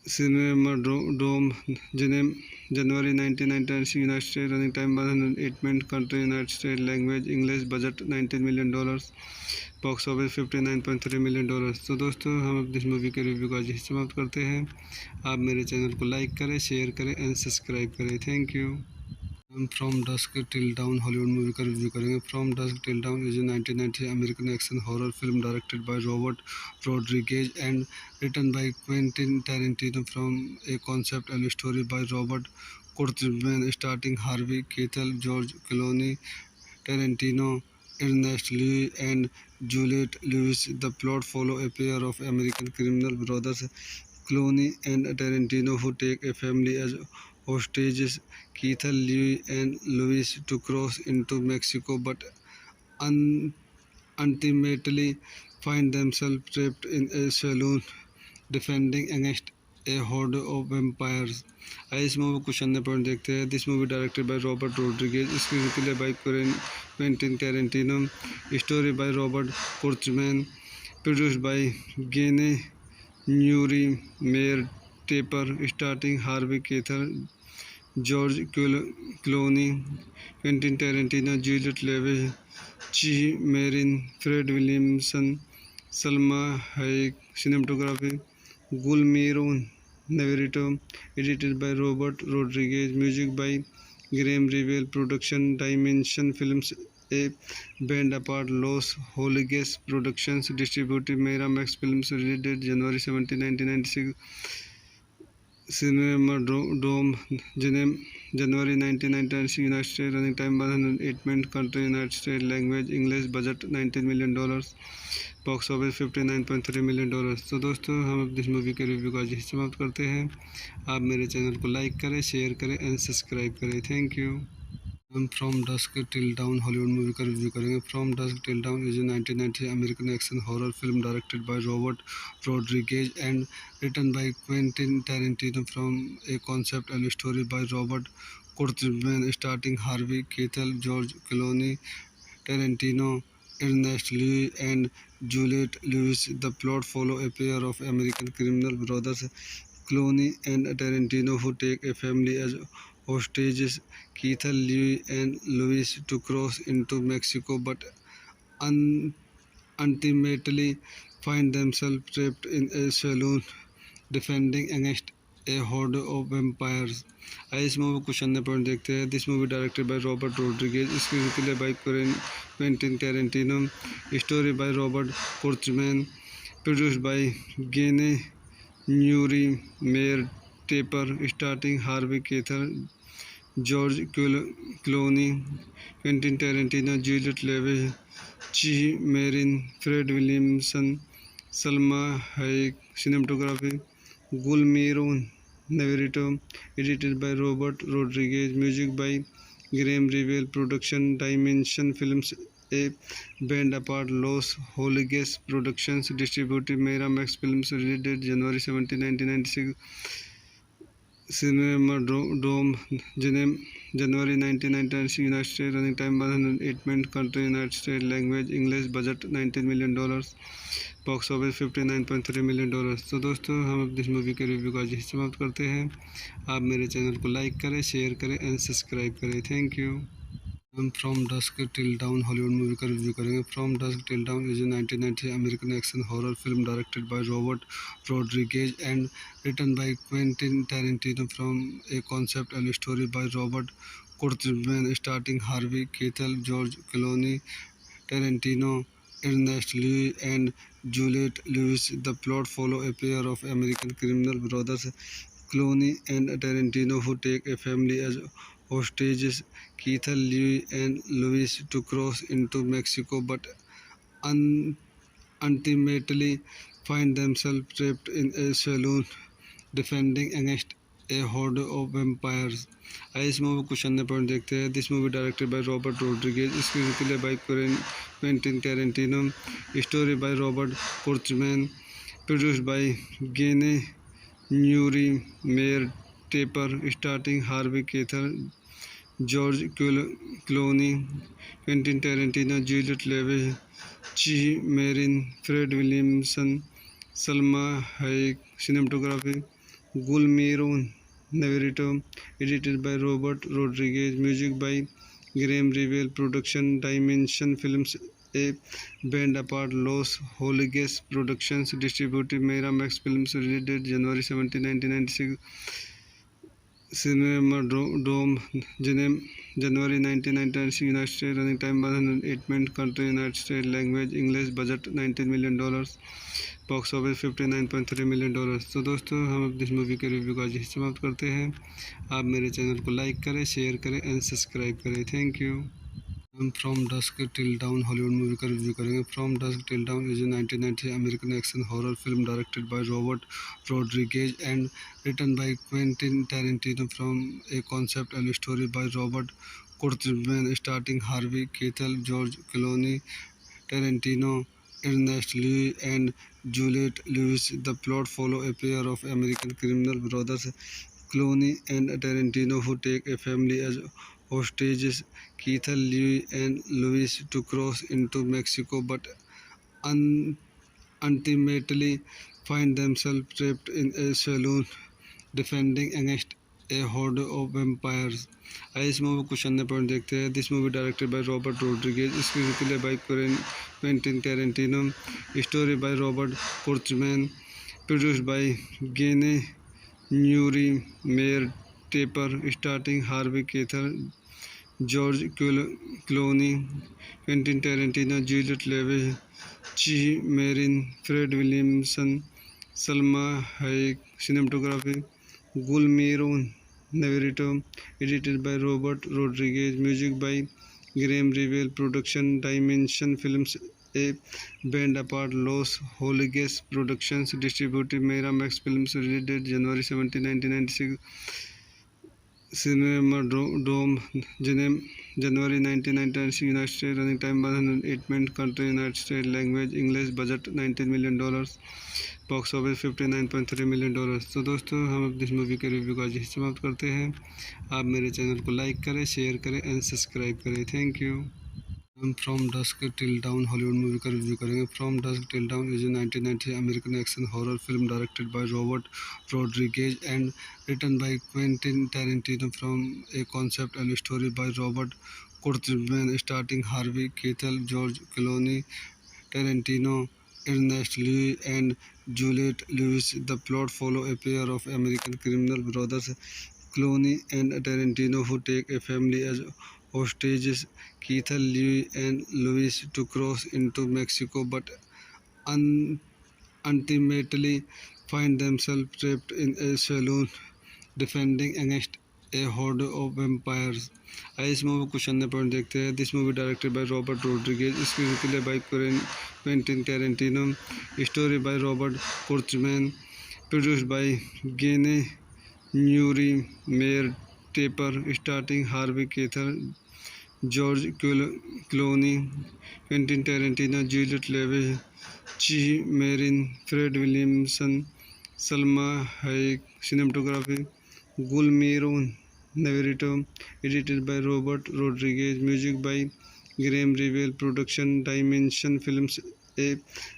Cinema Dome, January 1996, United States, running time 108 minutes, country United States, language English, budget $19 million, box office $59.3 million. तो दोस्तों हम अब इस मूवी के रिव्यू का आज ही समाप्त करते हैं। आप मेरे चैनल को लाइक करें, शेयर करें एंड सब्सक्राइब करें। Thank you. हम from dusk till dawn Hollywood movie का रिव्यू करेंगे। From dusk till dawn is a 1990 American action horror film directed by Robert Rodriguez and written by Quentin Tarantino from a concept and story by Robert Kurtzman starting Harvey Keitel, George Clooney, Tarantino, Ernest Lewis and Juliette Lewis. The plot follows a pair of American criminal brothers, Clooney and Tarantino, who take a family as hostages. Keith Lee and Lewis to cross into Mexico, but ultimately find themselves trapped in a saloon, defending against a horde of vampires. आइए इस मूवी को क्वेश्चन पॉइंट देखते हैं। This movie directed by Robert Rodriguez, screen play by Quentin Tarantino, story by Robert Kurtzman, produced by Gene Newry, Mayor Taper, starring Harvey Keitel, George Clooney, Quentin Tarantino, Juliette Lewis, Chi Marin, Fred Williamson, Salma Hayek. Cinematography Guillermo Navarrete, edited by Robert Rodriguez, music by Graham Revell, production Dimension Films, a band apart Los Holiges Productions, distributed Miramax Films, released January 17, 1996, Cinemadrome, January 1996, United States, running time 108 minutes, country United States, language English, budget $19 million, box office $59.3 million. तो दोस्तों हम अब इस मूवी के रिव्यू का आज ही समाप्त करते हैं। आप मेरे चैनल को लाइक करें, शेयर करें एंड सब्सक्राइब करें। Thank you. हम from dusk till dawn Hollywood movie का रिव्यू करेंगे। From dusk till dawn is a 1990 American action horror film directed by Robert Rodriguez and written by Quentin Tarantino from a concept and story by Robert Kurtzman, starting Harvey Keitel, George Clooney, Tarantino, Ernest Lewis and Juliette Lewis. The plot follows a pair of American criminal brothers, Clooney and Tarantino, who take a family as hostages. Keith Lewis and Lewis to cross into Mexico, but ultimately find themselves trapped in a saloon, defending against a horde of vampires. आइए इस मूवी को अन्य पॉइंट देखते हैं। This movie directed by Robert Rodriguez, screenplay by Quentin Tarantino, story by Robert Kurtzman, produced by गेने न्यूरी, Meir Teper, starting Harvey Keitel, George Clooney, Quentin Tarantino, Juliette Lewis, Cheech Marin, Fred Williamson, Salma Hayek. Cinematography Guillermo Navarrete, edited by Robert Rodriguez, music by Graham Revell, production Dimension Films, a band apart Los Holiges Productions, distributed Miramax Films, released January 17, 1996, Cinemadrome, January 1996, United States, running time 108 minutes, country United States, language English, budget $19 million, box office $59.3 million. तो दोस्तों हम अब इस मूवी के रिव्यू का आज ही समाप्त करते हैं। आप मेरे चैनल को लाइक करें, शेयर करें एंड सब्सक्राइब करें। Thank you. हम from dusk till dawn Hollywood movie का रिव्यू करेंगे। From dusk till dawn is a 1990 American action horror film directed by Robert Rodriguez and written by Quentin Tarantino from a concept and story by Robert Kurtzman, starting Harvey Keitel, George Clooney, Tarantino, Ernest Lewis and Juliette Lewis. The plot follows a pair of American criminal brothers, Clooney and Tarantino, who take a family as hostages. Keith Lewis and Lewis to cross into Mexico, but ultimately find themselves trapped in a saloon, defending against a horde of vampires. आइए इस मूवी को अन्य पॉइंट देखते हैं। This movie directed by Robert Rodriguez, screenplay by Quentin Tarantino, story by Robert Kurtzman, produced by गेने न्यूरी, Meir Teper, starting Harvey Keitel, George Clooney, Quentin Tarantino, Juliette Lewis, Cheech Marin, Fred Williamson, Salma Hayek. Cinematography Guillermo Navarrete, edited by Robert Rodriguez, music by Graham Revell, production Dimension Films, a band apart Los Holiges Productions, distributed Miramax Films, released January 17, 1996, Cinemadrome, January 1996, United States, running time 108 minutes, country United States, language English, budget $19 million, box office $59.3 million. तो दोस्तों हम अब इस मूवी के रिव्यू का आज ही समाप्त करते हैं। आप मेरे चैनल को लाइक करें, शेयर करें एंड सब्सक्राइब करें। Thank you. हम from dusk till dawn Hollywood movie का रिव्यू करेंगे। From dusk till dawn is a 1990 American action horror film directed by Robert Rodriguez and written by Quentin Tarantino from a concept and story by Robert Kurtzman, starting Harvey Keitel, George Clooney, Tarantino, Ernest Lewis and Juliette Lewis. The plot follows a pair of American criminal brothers, Clooney and Tarantino, who take a family as hostages. Keith Lewis and Lewis to cross into Mexico, but ultimately find themselves trapped in a saloon defending against a horde of vampires. आइए इस मूवी को अन्य पॉइंट देखते हैं। This movie directed by Robert Rodriguez, screen play by Quentin Tarantino, story by Robert Kurtzman, produced by गेने न्यूरी, Meir Teper, starting Harvey Keitel, George Clooney, Quentin Tarantino, Juliette Lewis, Cheech Marin, Fred Williamson, Salma Hayek, cinematography Guillermo Navarrete, edited by Robert Rodriguez, music by Graham Revel, production Dimension Films, a band apart Los Holiges Productions, distributed Miramax Films, released January 17, 1996, Cinemadrome, January 1996, United States, running time 108 minutes, country United States, language English, budget $19 million, box office $59.3 million. तो दोस्तों हम अपनी इस मूवी के रिव्यू का आज ही समाप्त करते हैं। आप मेरे चैनल को लाइक करें, शेयर करें एंड सब्सक्राइब करें। Thank you. हम from dusk till dawn Hollywood movie का रिव्यू करेंगे। From dusk till dawn is a 1990 American action horror film directed by Robert Rodriguez and written by Quentin Tarantino from a concept and story by Robert Kurtzman, starring Harvey Keitel, George Clooney, Tarantino, Ernest Lewis and Juliette Lewis. The plot follows a pair of American criminal brothers, Clooney and Tarantino, who take a family as hostages. Keith Lee and Lewis to cross into Mexico, but ultimately find themselves trapped in a saloon defending against a horde of vampires. आइए इस मूवी को अन्य पॉइंट देखते हैं। This movie directed by Robert Rodriguez, screen play by Quentin Tarantino, story by Robert Kurtzman, produced by गेने न्यूरी, Meir Teper, starting Harvey Keitel, George Clooney, Quentin Tarantino, Juliette Lewis, Cheech Marin, Fred Williamson, Salma Hayek, cinematography Guillermo Navarrete, edited by Robert Rodriguez, music by Graham Revel, production Dimension Films, a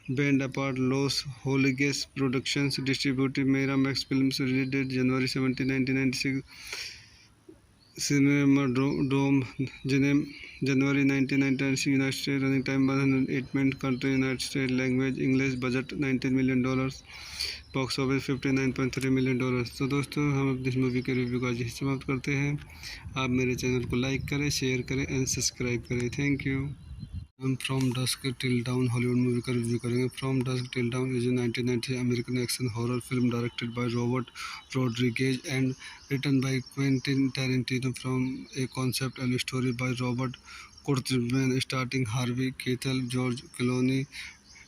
band apart Los Holiges Productions, distributed Miramax Films, released January 17, 1996, Cinemadrome, January 1996, United States, running time 108 minutes, country United States, language English, budget $19 million, box office $59.3 million. तो दोस्तों हम अपनी इस मूवी के रिव्यू का आज ही समाप्त करते हैं। आप मेरे चैनल को लाइक करें, शेयर करें एंड सब्सक्राइब करें। Thank you. हम from dusk till dawn Hollywood movie का रिव्यू करेंगे। From dusk till dawn is a 1990 American action horror film directed by Robert Rodriguez and written by Quentin Tarantino from a concept and story by Robert Kurtzman, starring Harvey Keitel, George Clooney,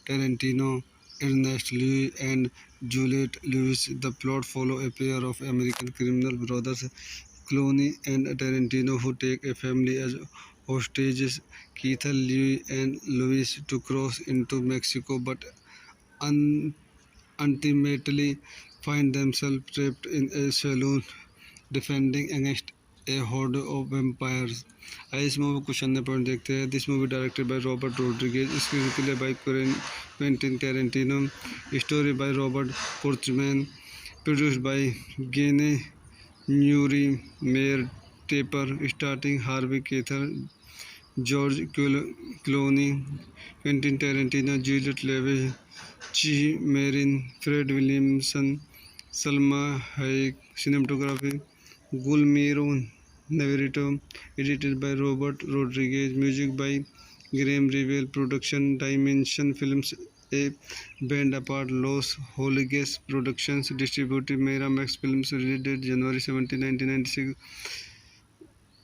Tarantino, Ernest Lewis and Juliette Lewis. The plot follows a pair of American criminal brothers, Clooney and Tarantino, who take a family as hostages. Keith Lee and Lewis to cross into Mexico, but ultimately find themselves trapped in a saloon defending against a horde of vampires. आइए इस मूवी को अन्य पॉइंट देखते हैं। This movie directed by Robert Rodriguez, screen play by Quentin Tarantino, story by Robert Kurtzman, produced by गेने न्यूरी, Meir Teper, starting Harvey Keitel, George Clooney, Quentin Tarantino, Juliette Lewis, Cheech Marin, Fred Williamson, Salma Hayek, cinematography Guillermo Navarrete, edited by Robert Rodriguez, music by Graham Revel, production Dimension Films, a band apart Los Holiges Productions, distributed Miramax Films, released January 17, 1996,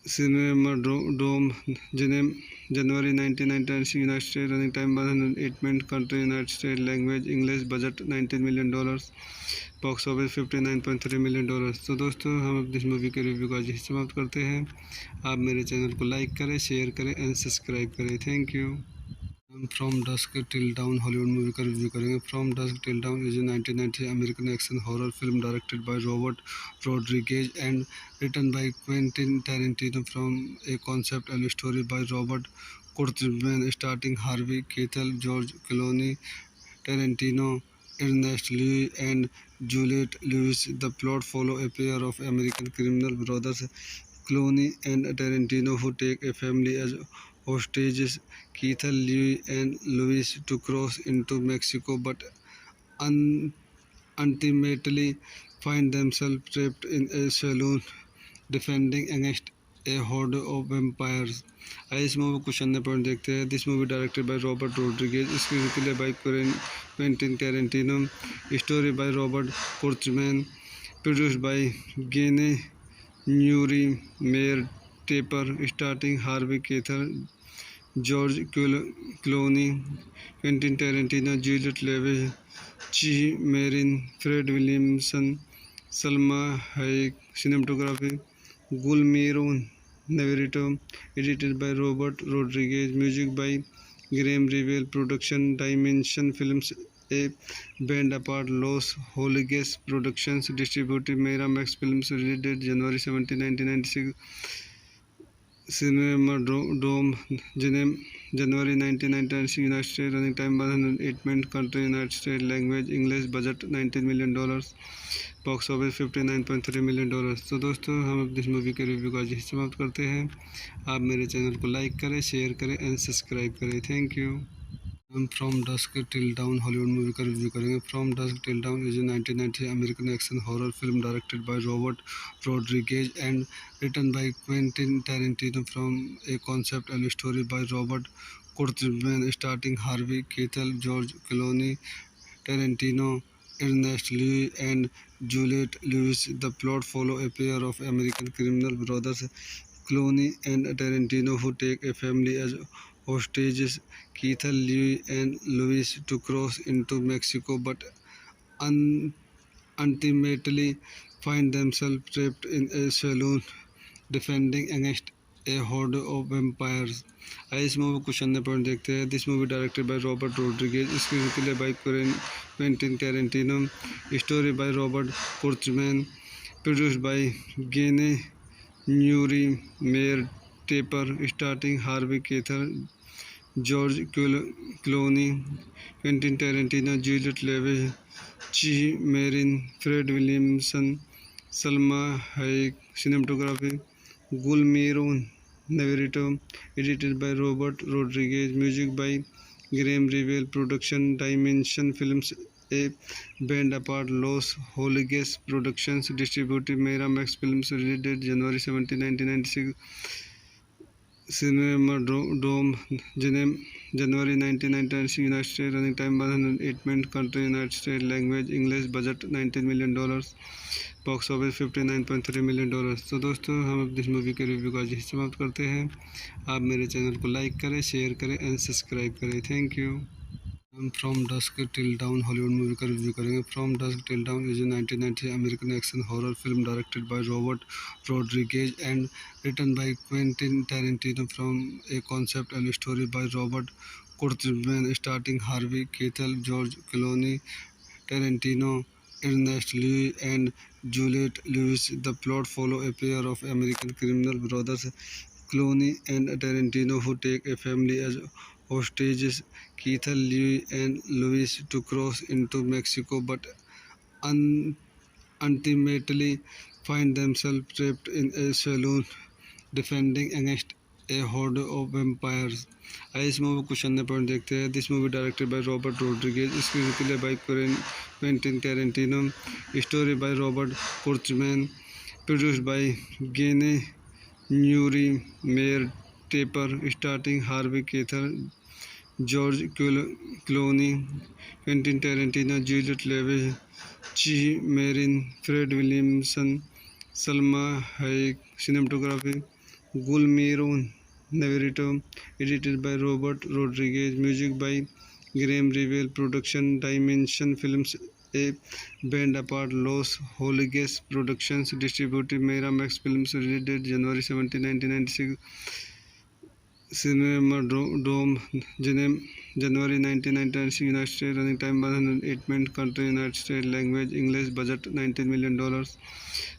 Cinemadrome, January 1996, United States, running time 108 minutes, country United States, language English, budget $19 million, box office $59.3 million. तो दोस्तों हम अपनी इस मूवी के रिव्यू का आज ही समाप्त करते हैं। आप मेरे चैनल को लाइक करें, शेयर करें एंड सब्सक्राइब करें। Thank you. हम from dusk till dawn Hollywood movie का रिव्यू करेंगे। From dusk till dawn is a 1990 American action horror film directed by Robert Rodriguez and written by Quentin Tarantino from a concept and story by Robert Kurtzman, starring Harvey Keitel, George Clooney, Tarantino, Ernest Lewis, and Juliette Lewis. The plot follows a pair of American criminal brothers, Clooney and Tarantino, who take a family as hostages. Keith Lee and Lewis to cross into Mexico, but un- ultimately find themselves trapped in a saloon defending against a horde of vampires. आइए इस मूवी को अन्य पॉइंट देखते हैं. This movie directed by Robert Rodriguez, screen play by Quentin Tarantino, story by Robert Kurtzman, produced by गेने न्यूरी, Meir Teper, starting Harvey Keitel, George Clooney, Quentin Tarantino, Juliette Lewis, Cheech Marin, Fred Williamson, Salma Hayek. Cinematography Guillermo Navarrete, edited by Robert Rodriguez, music by Graham Revel, production Dimension Films, a band apart Los Holiges Productions, distributed Miramax Films, released January 17, 1996, Cinemadrome, January 1996, United States, running time 108 minutes, country United States, language English, budget $19 million, box office $59.3 million. तो दोस्तों हम अब इस मूवी के रिव्यू को आज ही समाप्त करते हैं. आप मेरे चैनल को लाइक करें, शेयर करें एंड सब्सक्राइब करें. Thank you. हम from dusk till dawn Hollywood movie का रिव्यू करेंगे. From dusk till dawn is a 1990 American action horror film directed by Robert Rodriguez and written by Quentin Tarantino from a concept and story by Robert Kurtzman, starting Harvey Keitel, George Clooney, Tarantino, Ernest Lewis, and Juliette Lewis. The plot follows a pair of American criminal brothers, Clooney and Tarantino, who take a family as hostages. Keith Lee and Lewis to cross into Mexico, but ultimately find themselves trapped in a saloon defending against a horde of vampires. आइए इस मूवी को अन्य पॉइंट देखते हैं. This movie directed by Robert Rodriguez, screen play by Quentin Tarantino, story by Robert Kurtzman, produced by गेने न्यूरी, Meir Teper, starting Harvey Keitel, George Clooney, Quentin Tarantino, Juliette Lewis, Cheech Marin, Fred Williamson, Salma Hayek. Cinematography Guillermo Navarrete, edited by Robert Rodriguez, music by Graham Revel, production Dimension Films, a band apart Los Holiges Productions, distributed Miramax Films, released January 17, 1996, Cinemadrome, January 1996, United States, running time 108 minutes, country United States, language English, budget $19 million, box office $59.3 million. तो दोस्तों हम अब इस मूवी के रिव्यू को आज ही समाप्त करते हैं. आप मेरे चैनल को लाइक करें, शेयर करें एंड सब्सक्राइब करें. Thank you. हम from dusk till dawn Hollywood movie का रिव्यू करेंगे. From dusk till dawn is a 1990 American action horror film directed by Robert Rodriguez and written by Quentin Tarantino from a concept and story by Robert Kurtzman, starting Harvey Keitel, George Clooney, Tarantino, Ernest Lewis, and Juliette Lewis. The plot follows a pair of American criminal brothers, Clooney and Tarantino, who take a family as hostages. Keith Lee and Lewis to cross into Mexico, but ultimately find themselves trapped in a saloon defending against a horde of vampires. आइए इस मूवी को अन्य पॉइंट देखते हैं. This movie directed by Robert Rodriguez, screen play by Quentin Tarantino, story by Robert Kurtzman, produced by गेने न्यूरी, Meir Teper, starting Harvey Keitel, George Clooney, Quentin Tarantino, Juliette Lewis, Cheech Marin, Fred Williamson, Salma Hayek. Cinematography Guillermo Navarrete, edited by Robert Rodriguez, music by Graham Revel, production Dimension Films, a band apart Los Holiges Productions, distributed Miramax Films, released January 17, 1996, Cinemadrome, January 1996, United States, running time 108 minutes, country United States, language English, budget $19 million,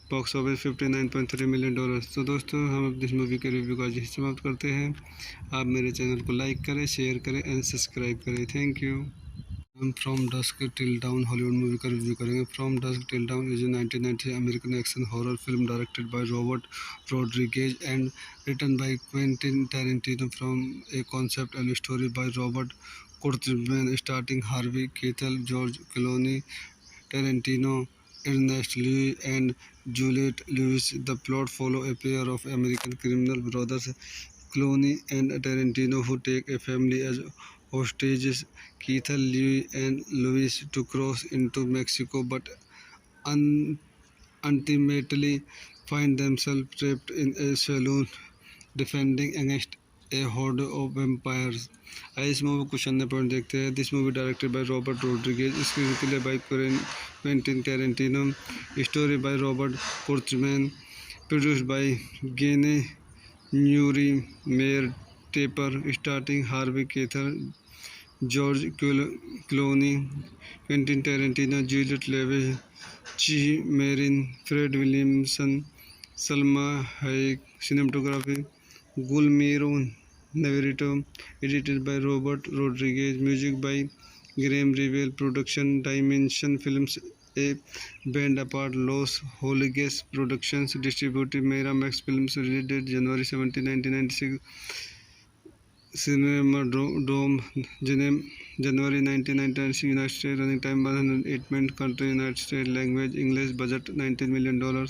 box office $59.3 million. तो दोस्तों हम अब इस मूवी के रिव्यू को आज ही समाप्त करते हैं. आप मेरे चैनल को लाइक करें, शेयर करें एंड सब्सक्राइब करें. Thank you. हम from dusk till dawn Hollywood movie का रिव्यू करेंगे। From dusk till dawn is a 1990 American action horror film directed by Robert Rodriguez and written by Quentin Tarantino from a concept and story by Robert Kurtzman starring Harvey Keitel, George Clooney, Tarantino, Ernest Lewis, and Juliette Lewis. The plot follows a pair of American criminal brothers, Clooney and Tarantino, who take a family as hostages. Keitel, Lewis, and Lewis to cross into Mexico, but ultimately find themselves trapped in a saloon defending against a horde of vampires. आइए इस मूवी कुछ अन्य पॉइंट देखते हैं। This movie directed by Robert Rodriguez, screen play by Quentin Tarantino, story by Robert Kurtzman, produced by गेने न्यूरी Meir Teper, starting Harvey Keitel, George Clooney, Quentin Tarantino, Juliette Lewis, Cheech Marin, Fred Williamson, Salma Hayek, cinematography Guillermo Navarrete, edited by Robert Rodriguez, music by Graham Revel, production Dimension Films, a band apart Los Holiges Productions, distributed Miramax Films, released January 17, 1996, Cinemadrome, January 1996, United States, running time 108 minutes, country United States, language English, budget $19 million,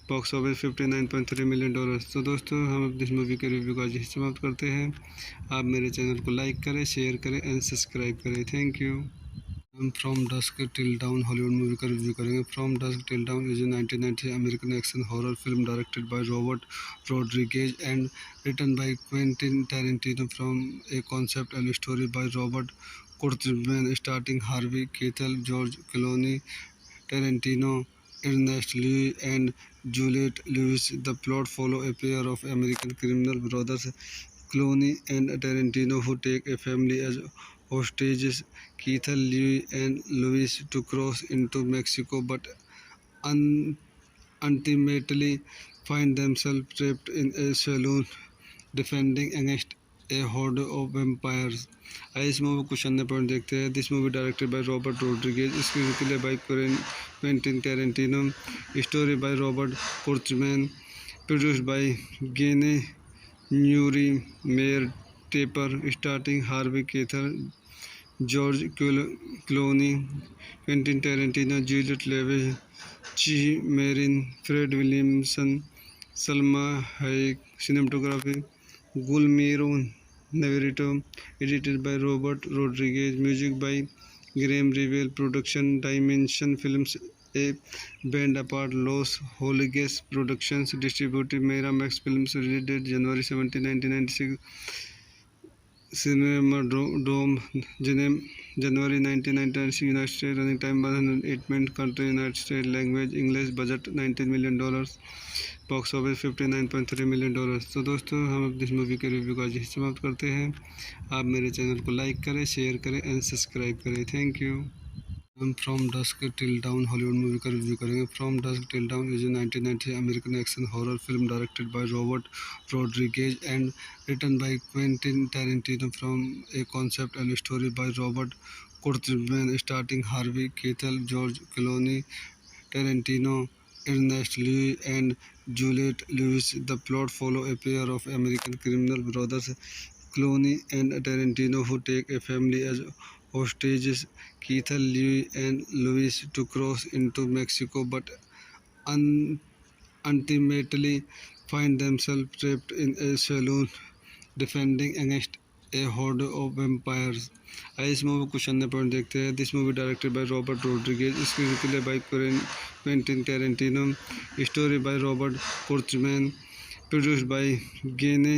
box office $59.3 million. तो दोस्तों हम अपनी इस मूवी के रिव्यू का आज ही समाप्त करते हैं। आप मेरे चैनल को लाइक करें, शेयर करें एंड सब्सक्राइब करें। Thank you. हम from dusk till dawn Hollywood movie का रिव्यू करेंगे। From dusk till dawn is a 1990 American action horror film directed by Robert Rodriguez and written by Quentin Tarantino from a concept and story by Robert Kurtzman, starring Harvey Keitel, George Clooney, Tarantino, Ernest Lewis, and Juliette Lewis. The plot follows a pair of American criminal brothers, Clooney and Tarantino, who take a family as hostages. Keitel, Lewis, and Lewis to cross into Mexico, but ultimately find themselves trapped in a saloon defending against a horde of vampires. आइए इस मूवी कुछ अन्य पॉइंट देखते हैं। This movie directed by Robert Rodriguez, screen play by Quentin Tarantino, story by Robert Kurtzman, produced by गेने न्यूरी Meir Teper, starting Harvey Keitel, George Clooney, Quentin Tarantino, Juliette Lewis, Cheech Marin, Fred Williamson, Salma Hayek, cinematography Guillermo Navarrete, edited by Robert Rodriguez, music by Graham Revel, production Dimension Films, a band apart Los Holiges Productions, distributed Miramax Films, released January 17, 1996, Cinemadrome, January 1996, United States, running time 108 minutes, country United States, language English, budget $19 million, box office $59.3 million. तो दोस्तों हम अपनी इस मूवी के रिव्यू का आज ही समाप्त करते हैं। आप मेरे चैनल को लाइक करें, शेयर करें एंड सब्सक्राइब करें। Thank you. हम from dusk till dawn Hollywood movie का रिव्यू करेंगे। From dusk till dawn is a 1990 American action horror film directed by Robert Rodriguez and written by Quentin Tarantino from a concept and story by Robert Kurtzman, starring Harvey Keitel, George Clooney, Tarantino, Ernest Lewis, and Juliette Lewis. The plot follows a pair of American criminal brothers, Clooney and Tarantino, who take a family as hostages. Keitel, Lewis, and Lewis to cross into Mexico, but ultimately find themselves trapped in a saloon defending against a horde of vampires. आइए इस मूवी कुछ अन्य पॉइंट देखते हैं। This movie directed by Robert Rodriguez, screen play by Quentin Tarantino, story by Robert Kurtzman, produced by गेने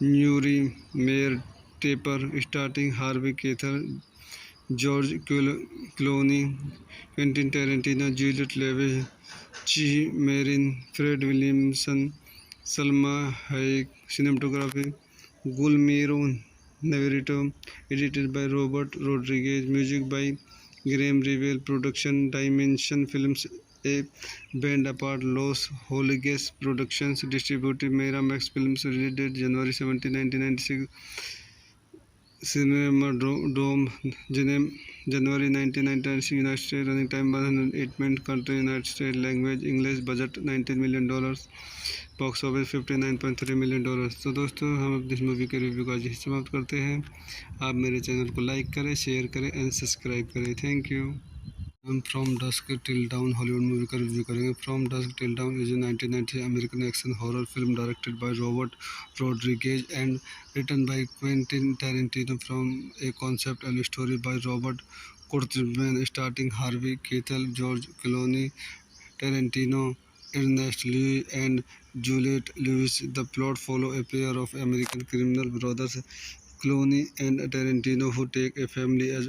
न्यूरी Meir Teper, starting Harvey Keitel, George Clooney, Quentin Tarantino, Juliette Lewis, Cheech Marin, Fred Williamson, Salma Hayek, cinematography Guillermo Navarrete, edited by Robert Rodriguez, music by Graham Revel, production Dimension Films, a band apart Los Holiges Productions, distributed Miramax Films, released January 17, 1996, Cinema Dome, January 1996, United States, running time 108 minutes, country United States, language English, budget $19 million, box office $59.3 million. तो दोस्तों हम अपनी इस मूवी के रिव्यू का आज ही समाप्त करते हैं। आप मेरे चैनल को लाइक करें, शेयर करें एंड सब्सक्राइब करें। Thank you. हम from dusk till dawn Hollywood movie का रिव्यू करेंगे। From dusk till dawn is a 1990 American action horror film directed by Robert Rodriguez and written by Quentin Tarantino from a concept and story by Robert Kurtzman, starring Harvey Keitel, George Clooney, Tarantino, Ernest Lewis, and Juliette Lewis. The plot follows a pair of American criminal brothers, Clooney and Tarantino, who take a family as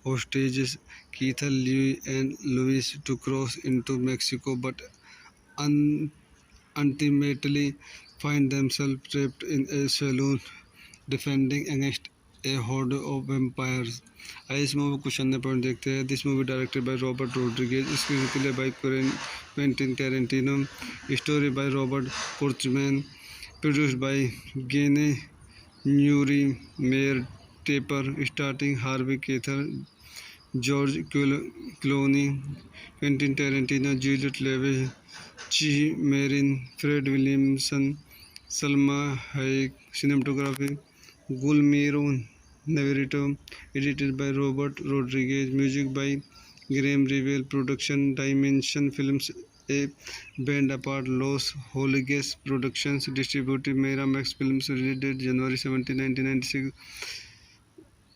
hostages. Keitel, Lewis, and Lewis to cross into Mexico, but ultimately find themselves trapped in a saloon defending against A हॉर्ड of vampires. आइए इस मूवी कुछ अन्य पॉइंट देखते हैं। This movie directed by Robert Rodriguez, screen play by Quentin Tarantino, story by Robert Kurtzman, produced by गेने न्यूरी Meir Teper, starting Harvey Keitel, George Clooney, Quentin Tarantino, Juliette Lewis, Cheech Marin, Fred Williamson, Salma Hayek. Cinematography Guillermo Navarrete, edited by Robert Rodriguez, music by Graham Revel, production Dimension Films, a band apart Los Holiges Productions, distributed Miramax Films, released January 17, 1996.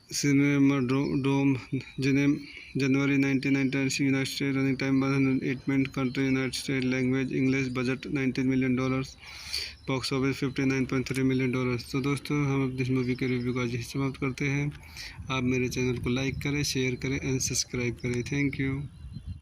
Cinema Dome, January 1996, United States, running time 108 minutes, country United States, language English, budget $19 million, box office $59.3 million. तो दोस्तों हम अपनी इस मूवी के रिव्यू का आज ही समाप्त करते हैं। आप मेरे चैनल को लाइक करें, शेयर करें एंड सब्सक्राइब करें। Thank you.